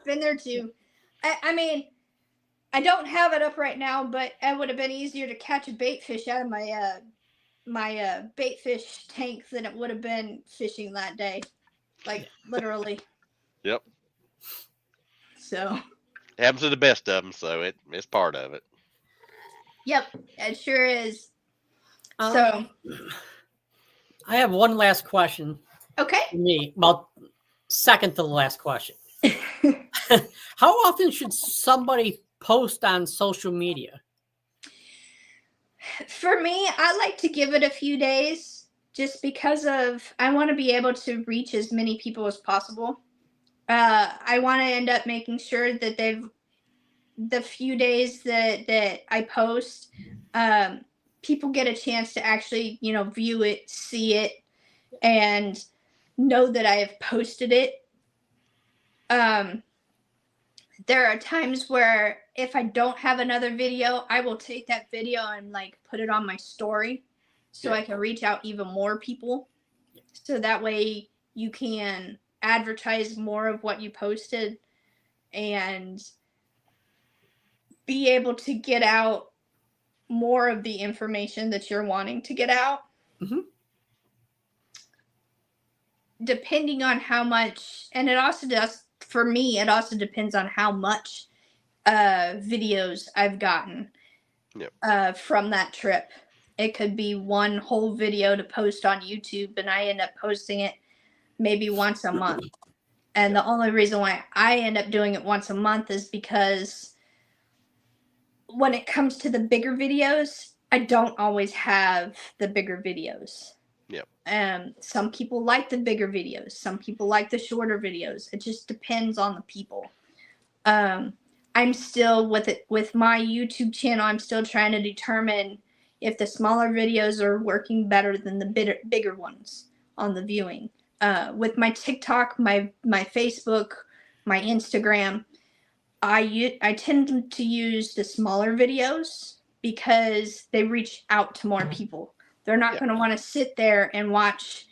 been there too. I mean, I don't have it up right now, but it would have been easier to catch a bait fish out of my bait fish tank than it would have been fishing that day. Like literally. Yep. So. It happens to the best of them, so it's part of it. Yep, it sure is. So. I have one last question. Okay. For me, about second to the last question. How often should somebody post on social media? For me, I like to give it a few days. Just because I want to be able to reach as many people as possible. I want to end up making sure that the few days that I post, people get a chance to actually, view it, see it, and know that I have posted it. There are times where if I don't have another video, I will take that video and put it on my story. So I can reach out even more people. So that way you can advertise more of what you posted. and be able to get out more of the information that you're wanting to get out. Mm-hmm. Depending on how much, and it also does, for me, it also depends on how much videos I've gotten from that trip. It could be one whole video to post on YouTube, and I end up posting it maybe once a month. And the only reason why I end up doing it once a month is because when it comes to the bigger videos, I don't always have the bigger videos. Some people like the bigger videos. Some people like the shorter videos. It just depends on the people. I'm still with my YouTube channel. I'm still trying to determine if the smaller videos are working better than the bigger ones on the viewing. With my TikTok, my Facebook, my Instagram, I tend to use the smaller videos because they reach out to more people. They're not going to want to sit there and watch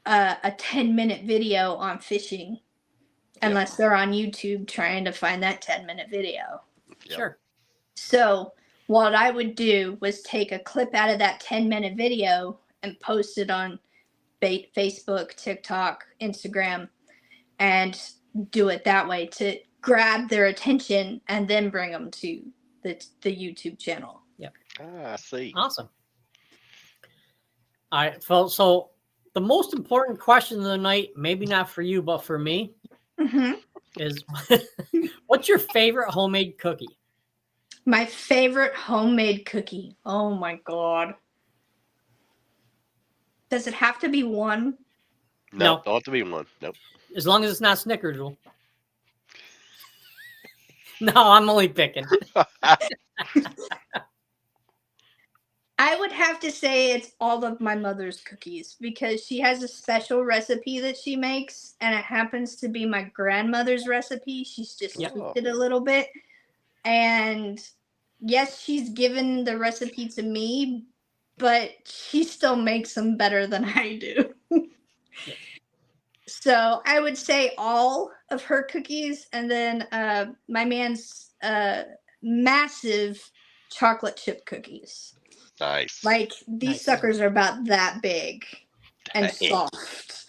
a 10-minute video on fishing unless they're on YouTube trying to find that 10-minute video. Sure. So what I would do was take a clip out of that 10-minute video and post it on Facebook, TikTok, Instagram, and do it that way to grab their attention and then bring them to the YouTube channel. Yep. I see. Awesome. All right, Phil. So the most important question of the night, maybe not for you, but for me, is what's your favorite homemade cookie? My favorite homemade cookie. Oh my God. Does it have to be one? No, don't have to be one. Nope. As long as it's not Snickerdoodle. No, I'm only picking. I would have to say it's all of my mother's cookies because she has a special recipe that she makes, and it happens to be my grandmother's recipe. She's just tweaked it a little bit. And yes, she's given the recipe to me, but she still makes them better than I do. So I would say all of her cookies, and then my man's massive chocolate chip cookies. Nice. Like these suckers are about that big and soft.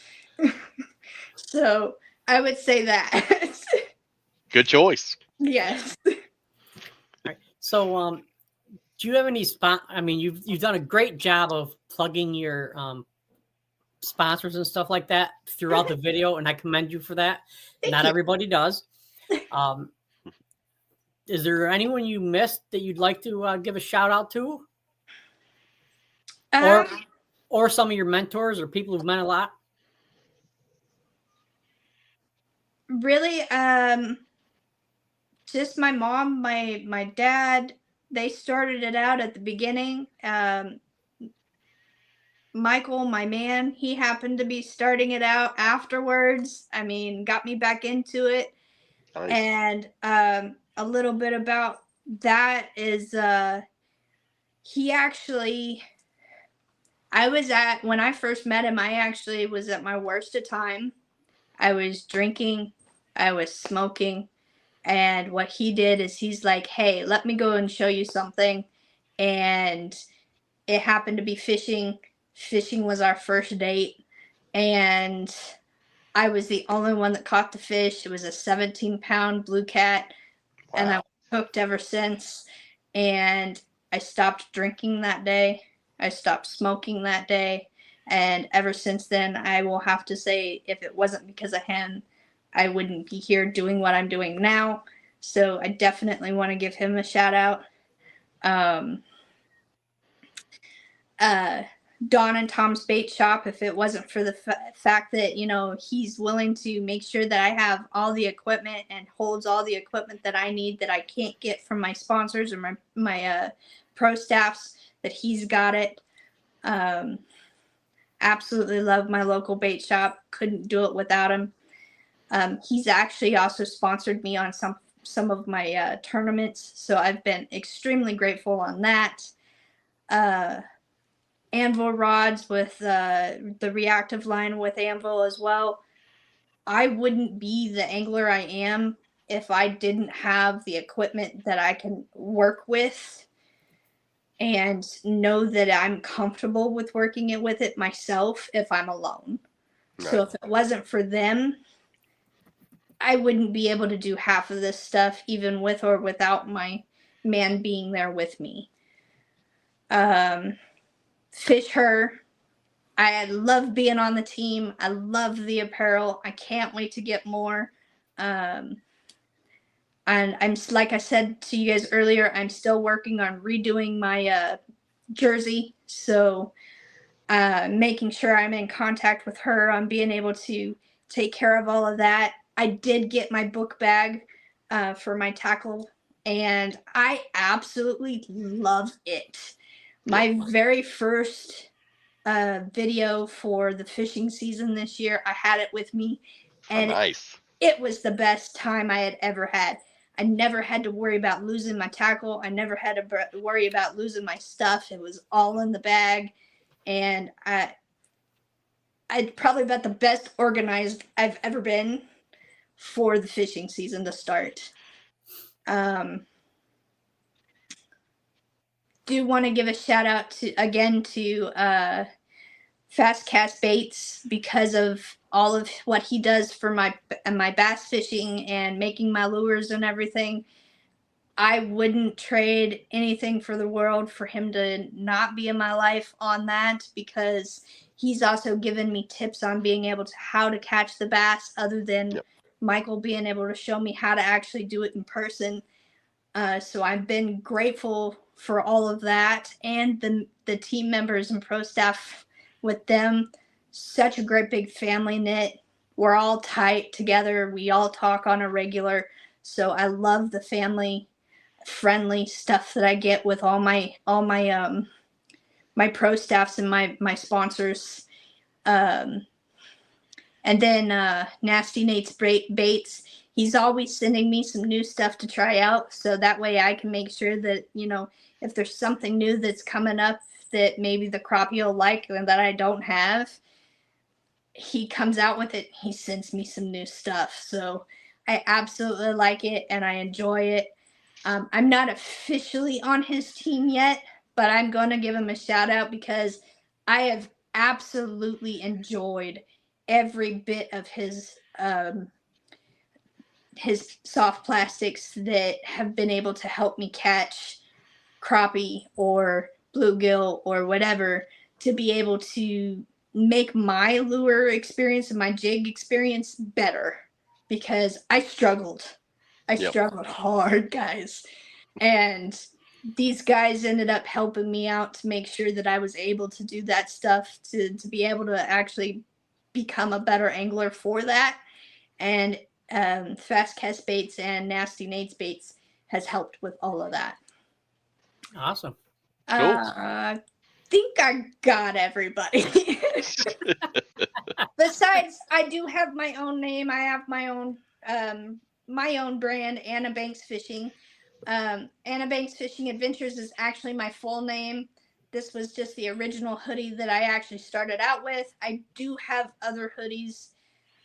So I would say that. Good choice. Yes. All right. So do you have any I mean, you've done a great job of plugging your sponsors and stuff like that throughout the video, and I commend you for that. Not everybody does. Is there anyone you missed that you'd like to give a shout out to? Or some of your mentors or people who've meant a lot? Really, just my mom, my dad, they started it out at the beginning. Michael, my man, he happened to be starting it out afterwards. I mean, got me back into it. Nice. And a little bit about that is he actually, when I first met him, I actually was at my worst of time. I was drinking, I was smoking, and what he did is he's like, hey, let me go and show you something. And it happened to be fishing. Fishing was our first date, and I was the only one that caught the fish. It was a 17-pound blue cat, and I was hooked ever since. And I stopped drinking that day. I stopped smoking that day. And ever since then, I will have to say, if it wasn't because of him, I wouldn't be here doing what I'm doing now. So I definitely want to give him a shout out. Don and Tom's Bait Shop, if it wasn't for the fact that, you know, he's willing to make sure that I have all the equipment and holds all the equipment that I need that I can't get from my sponsors or my pro staffs, that he's got it. Absolutely love my local bait shop. Couldn't do it without him. He's actually also sponsored me on some of my tournaments, so I've been extremely grateful on that. Anvil rods with the reactive line with Anvil as well. I wouldn't be the angler I am if I didn't have the equipment that I can work with and know that I'm comfortable with working it with it myself if I'm alone. Right. So if it wasn't for them, I wouldn't be able to do half of this stuff, even with or without my man being there with me. Fish Her, I love being on the team. I love the apparel. I can't wait to get more. And I'm, like I said to you guys earlier, I'm still working on redoing my jersey. So making sure I'm in contact with her on being able to take care of all of that. I did get my book bag for my tackle, and I absolutely love it. My very first video for the fishing season this year, I had it with me, and Nice. it was the best time I had ever had. I never had to worry about losing my tackle. I never had to worry about losing my stuff. It was all in the bag. And I'd probably about the best organized I've ever been for the fishing season to start. Do want to give a shout out to Fast Cast Baits because of all of what he does for my bass fishing and making my lures and everything. I wouldn't trade anything for the world for him to not be in my life on that, because he's also given me tips on being able to how to catch the bass other than Michael being able to show me how to actually do it in person. So I've been grateful for all of that, and the team members and pro staff with them. Such a great big family knit. We're all tight together. We all talk on a regular. So I love the family friendly stuff that I get with all my my pro staffs and my sponsors. And then Nasty Nate's Baits, he's always sending me some new stuff to try out, so that way I can make sure that, you know, if there's something new that's coming up that maybe the crappie will like and that I don't have, he comes out with it. He sends me some new stuff, so I absolutely like it and I enjoy it. I'm not officially on his team yet, but I'm going to give him a shout out because I have absolutely enjoyed every bit of his soft plastics that have been able to help me catch crappie or bluegill or whatever, to be able to make my lure experience and my jig experience better, because I struggled. I struggled hard, guys. And these guys ended up helping me out to make sure that I was able to do that stuff, to be able to actually become a better angler for that. And Fast Cast Baits and Nasty Nate's Baits has helped with all of that. Awesome. Cool. I think I got everybody. Besides, I do have my own name. I have my own brand, Anna Banks Fishing. Anna Banks Fishing Adventures is actually my full name. This was just the original hoodie that I actually started out with. I do have other hoodies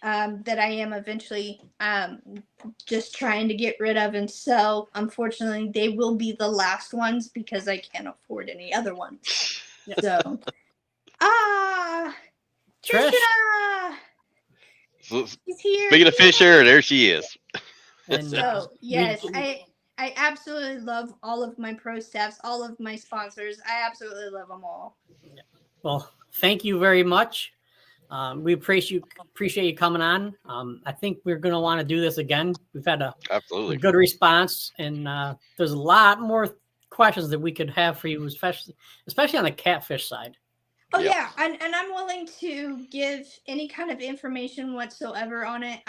that I am eventually just trying to get rid of and sell. Unfortunately, they will be the last ones because I can't afford any other ones. So, Trish. She's here. Speaking of Fisher, there she is. And, So, yes, I absolutely love all of my pro staffs, all of my sponsors. I absolutely love them all. Well, thank you very much. We appreciate you coming on. I think we're going to want to do this again. We've had a good response, and there's a lot more questions that we could have for you, especially on the catfish side. Oh yeah, and I'm willing to give any kind of information whatsoever on it.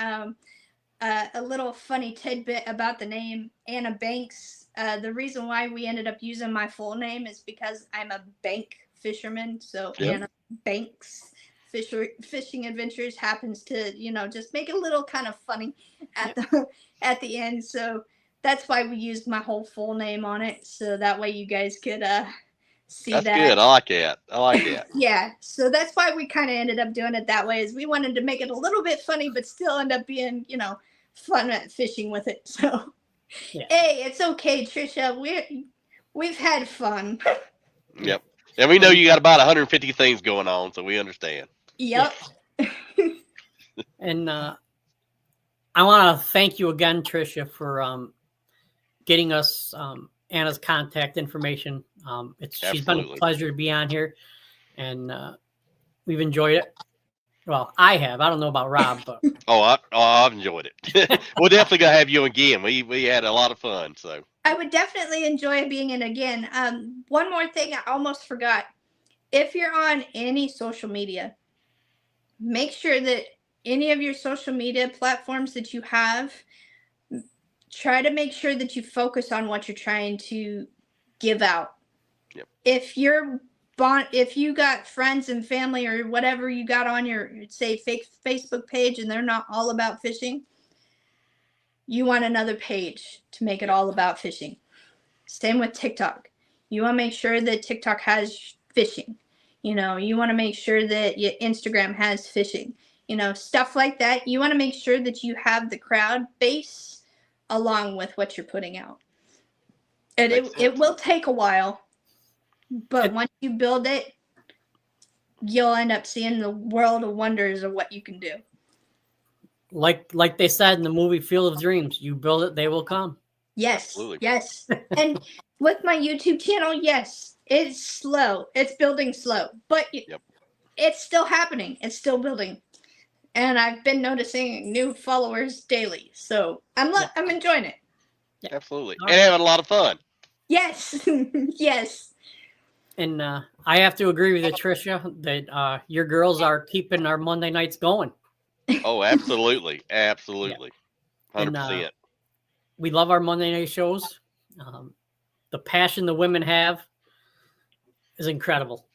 A little funny tidbit about the name Anna Banks. The reason why we ended up using my full name is because I'm a bank fisherman. So Anna Banks Fishing Adventures happens to, just make it a little kind of funny at the end. So that's why we used my whole full name on it. So that way you guys could see that. That's good. I like that. Yeah. So that's why we kind of ended up doing it that way, is we wanted to make it a little bit funny, but still end up being, fun at fishing with it. So, Yeah. hey, it's okay, Trisha. We've had fun. Yep. And we know you got about 150 things going on, so we understand. Yep. And I want to thank you again, Trisha, for getting us Anna's contact information. She's been a Absolutely. pleasure to be on here, and we've enjoyed it. Well, I have. I don't know about Rob, but I've enjoyed it. We're definitely gonna have you again. We had a lot of fun. So I would definitely enjoy being in again. One more thing I almost forgot. If you're on any social media, make sure that any of your social media platforms that you have, try to make sure that you focus on what you're trying to give out. Yep. If you got friends and family or whatever you got on your, say, fake Facebook page and they're not all about fishing, you want another page to make it all about fishing. Same with TikTok. You want to make sure that TikTok has fishing. You want to make sure that your Instagram has fishing. Stuff like that. You want to make sure that you have the crowd base along with what you're putting out. And it will take a while, but once you build it, you'll end up seeing the world of wonders of what you can do. like they said in the movie Field of Dreams, you build it, they will come. Yes. Absolutely. Yes. And with my YouTube channel, yes, it's slow. It's building slow, but it's still happening. It's still building. And I've been noticing new followers daily. So I'm enjoying it. absolutely, and having a lot of fun. Yes. Yes. And I have to agree with you, Trisha, that your girls are keeping our Monday nights going. Oh, absolutely, absolutely, And, 100%. We love our Monday night shows. The passion the women have is incredible.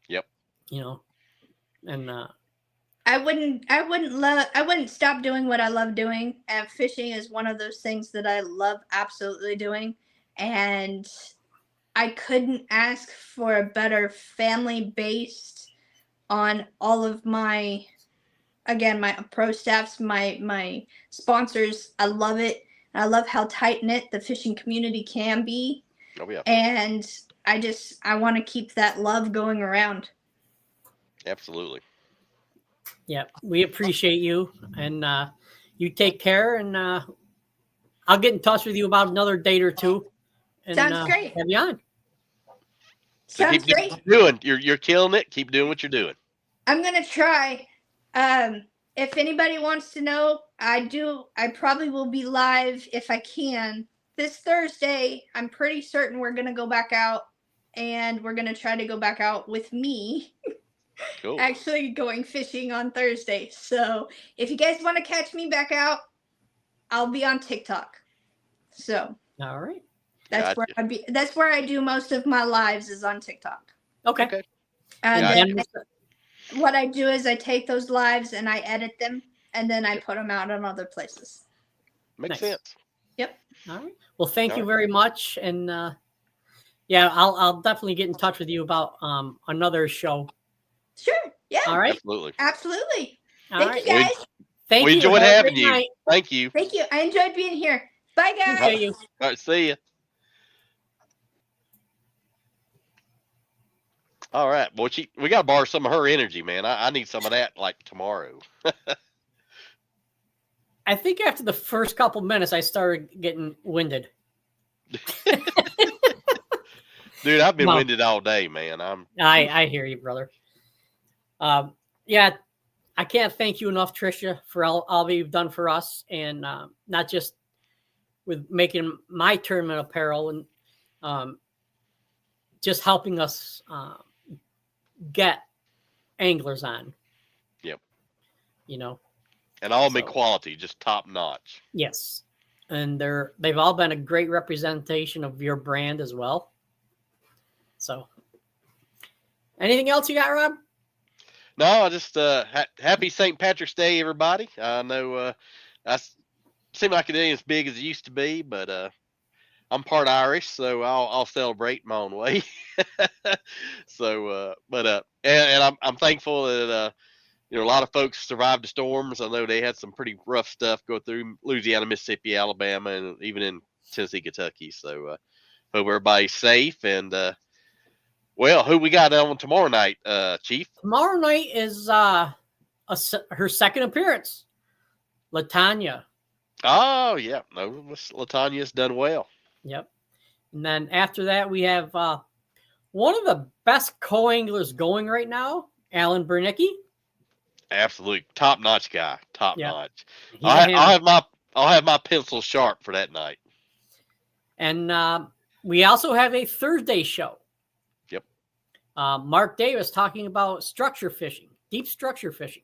Yep. And I wouldn't stop doing what I love doing. And fishing is one of those things that I love absolutely doing. And I couldn't ask for a better family based on all of my pro staffs, my sponsors. I love it. I love how tight knit the fishing community can be. Oh yeah. And I want to keep that love going around. Absolutely. yeah, we appreciate you, and you take care, and I'll get in touch with you about another date or two. And, Sounds great. Have you on. So Sounds keep great. doing. You're killing it. Keep doing what you're doing. I'm gonna try. If anybody wants to know, I probably will be live if I can this Thursday. I'm pretty certain we're gonna go back out, and we're gonna try to go back out with me. Cool. Actually, going fishing on Thursday. So if you guys want to catch me back out, I'll be on TikTok. So All right. that's where Gotcha. that's where I do most of my lives is on TikTok. Okay. Okay. And Gotcha. then what I do is I take those lives and I edit them, and then I put them out on other places. Makes Nice. sense. Yep. All right. Well, thank All you right. very much, and yeah, I'll definitely get in touch with you about another show. Sure. Yeah. All right. Absolutely. Absolutely. All Thank right. you guys. Thank We you. enjoyed Have a having great you. night. Thank you. Thank you. I enjoyed being here. Bye, guys. Appreciate you. All right. See ya. All right. Well, we got to borrow some of her energy, man. I need some of that like tomorrow. I think after the first couple minutes, I started getting winded. Dude, I've been No. winded all day, man. I hear you, brother. Yeah, I can't thank you enough, Trisha, for all that you've done for us, and not just with making my tournament apparel and just helping us get anglers on. Yep. And all So- mid-quality, just top notch. yes, and they've all been a great representation of your brand as well. So, anything else you got, Rob? No, I just happy St. Patrick's Day, everybody. I know I seem like it ain't as big as it used to be, but I'm part Irish, so I'll celebrate my own way. So, and I'm thankful that a lot of folks survived the storms. I know they had some pretty rough stuff go through Louisiana, Mississippi, Alabama, and even in Tennessee, Kentucky. So hope everybody's safe. And well, who we got on tomorrow night, Chief? Tomorrow night is her second appearance, LaTanya. Oh yeah, no, LaTanya's done well. Yep. And then after that, we have one of the best co-anglers going right now, Alan Bernicki. Absolute top-notch guy, top-notch. He's a hammer. I'll have my pencil sharp for that night. And we also have a Thursday show. Yep. Mark Davis talking about structure fishing, deep structure fishing.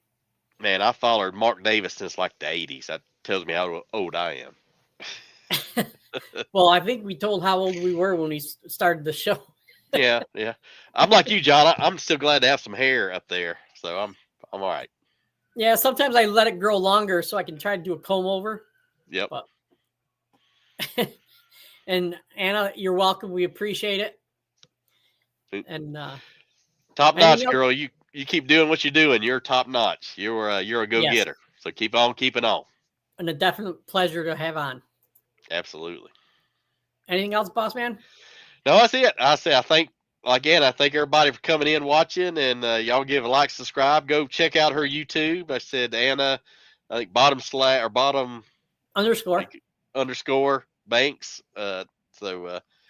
Man, I followed Mark Davis since like the 80s. That tells me how old I am. Well, I think we told how old we were when we started the show. Yeah. I'm like you, John. I'm still glad to have some hair up there. So I'm all right. Yeah, sometimes I let it grow longer so I can try to do a comb over. Yep. But and Anna, you're welcome. We appreciate it. And top notch, girl. You keep doing what you're doing. You're top notch. You're a go-getter. Yes. So keep on keeping on. And a definite pleasure to have on. Absolutely. Anything else, boss man? No, that's it. I thank everybody for coming in, watching, and y'all give a like, subscribe. Go check out her YouTube. I said Anna, I think bottom underscore Banks.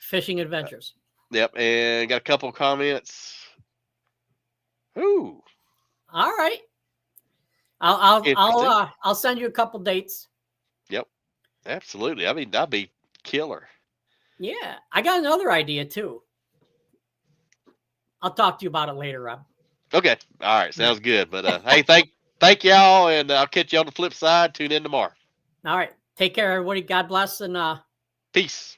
Fishing Adventures. Yep, and got a couple of comments. Ooh. All right. I'll send you a couple dates. Yep. Absolutely. I mean, that'd be killer. Yeah, I got another idea too. I'll talk to you about it later, Rob. Okay. All right. Sounds good. But hey, thank y'all, and I'll catch you on the flip side. Tune in tomorrow. All right. Take care, everybody. God bless, and peace.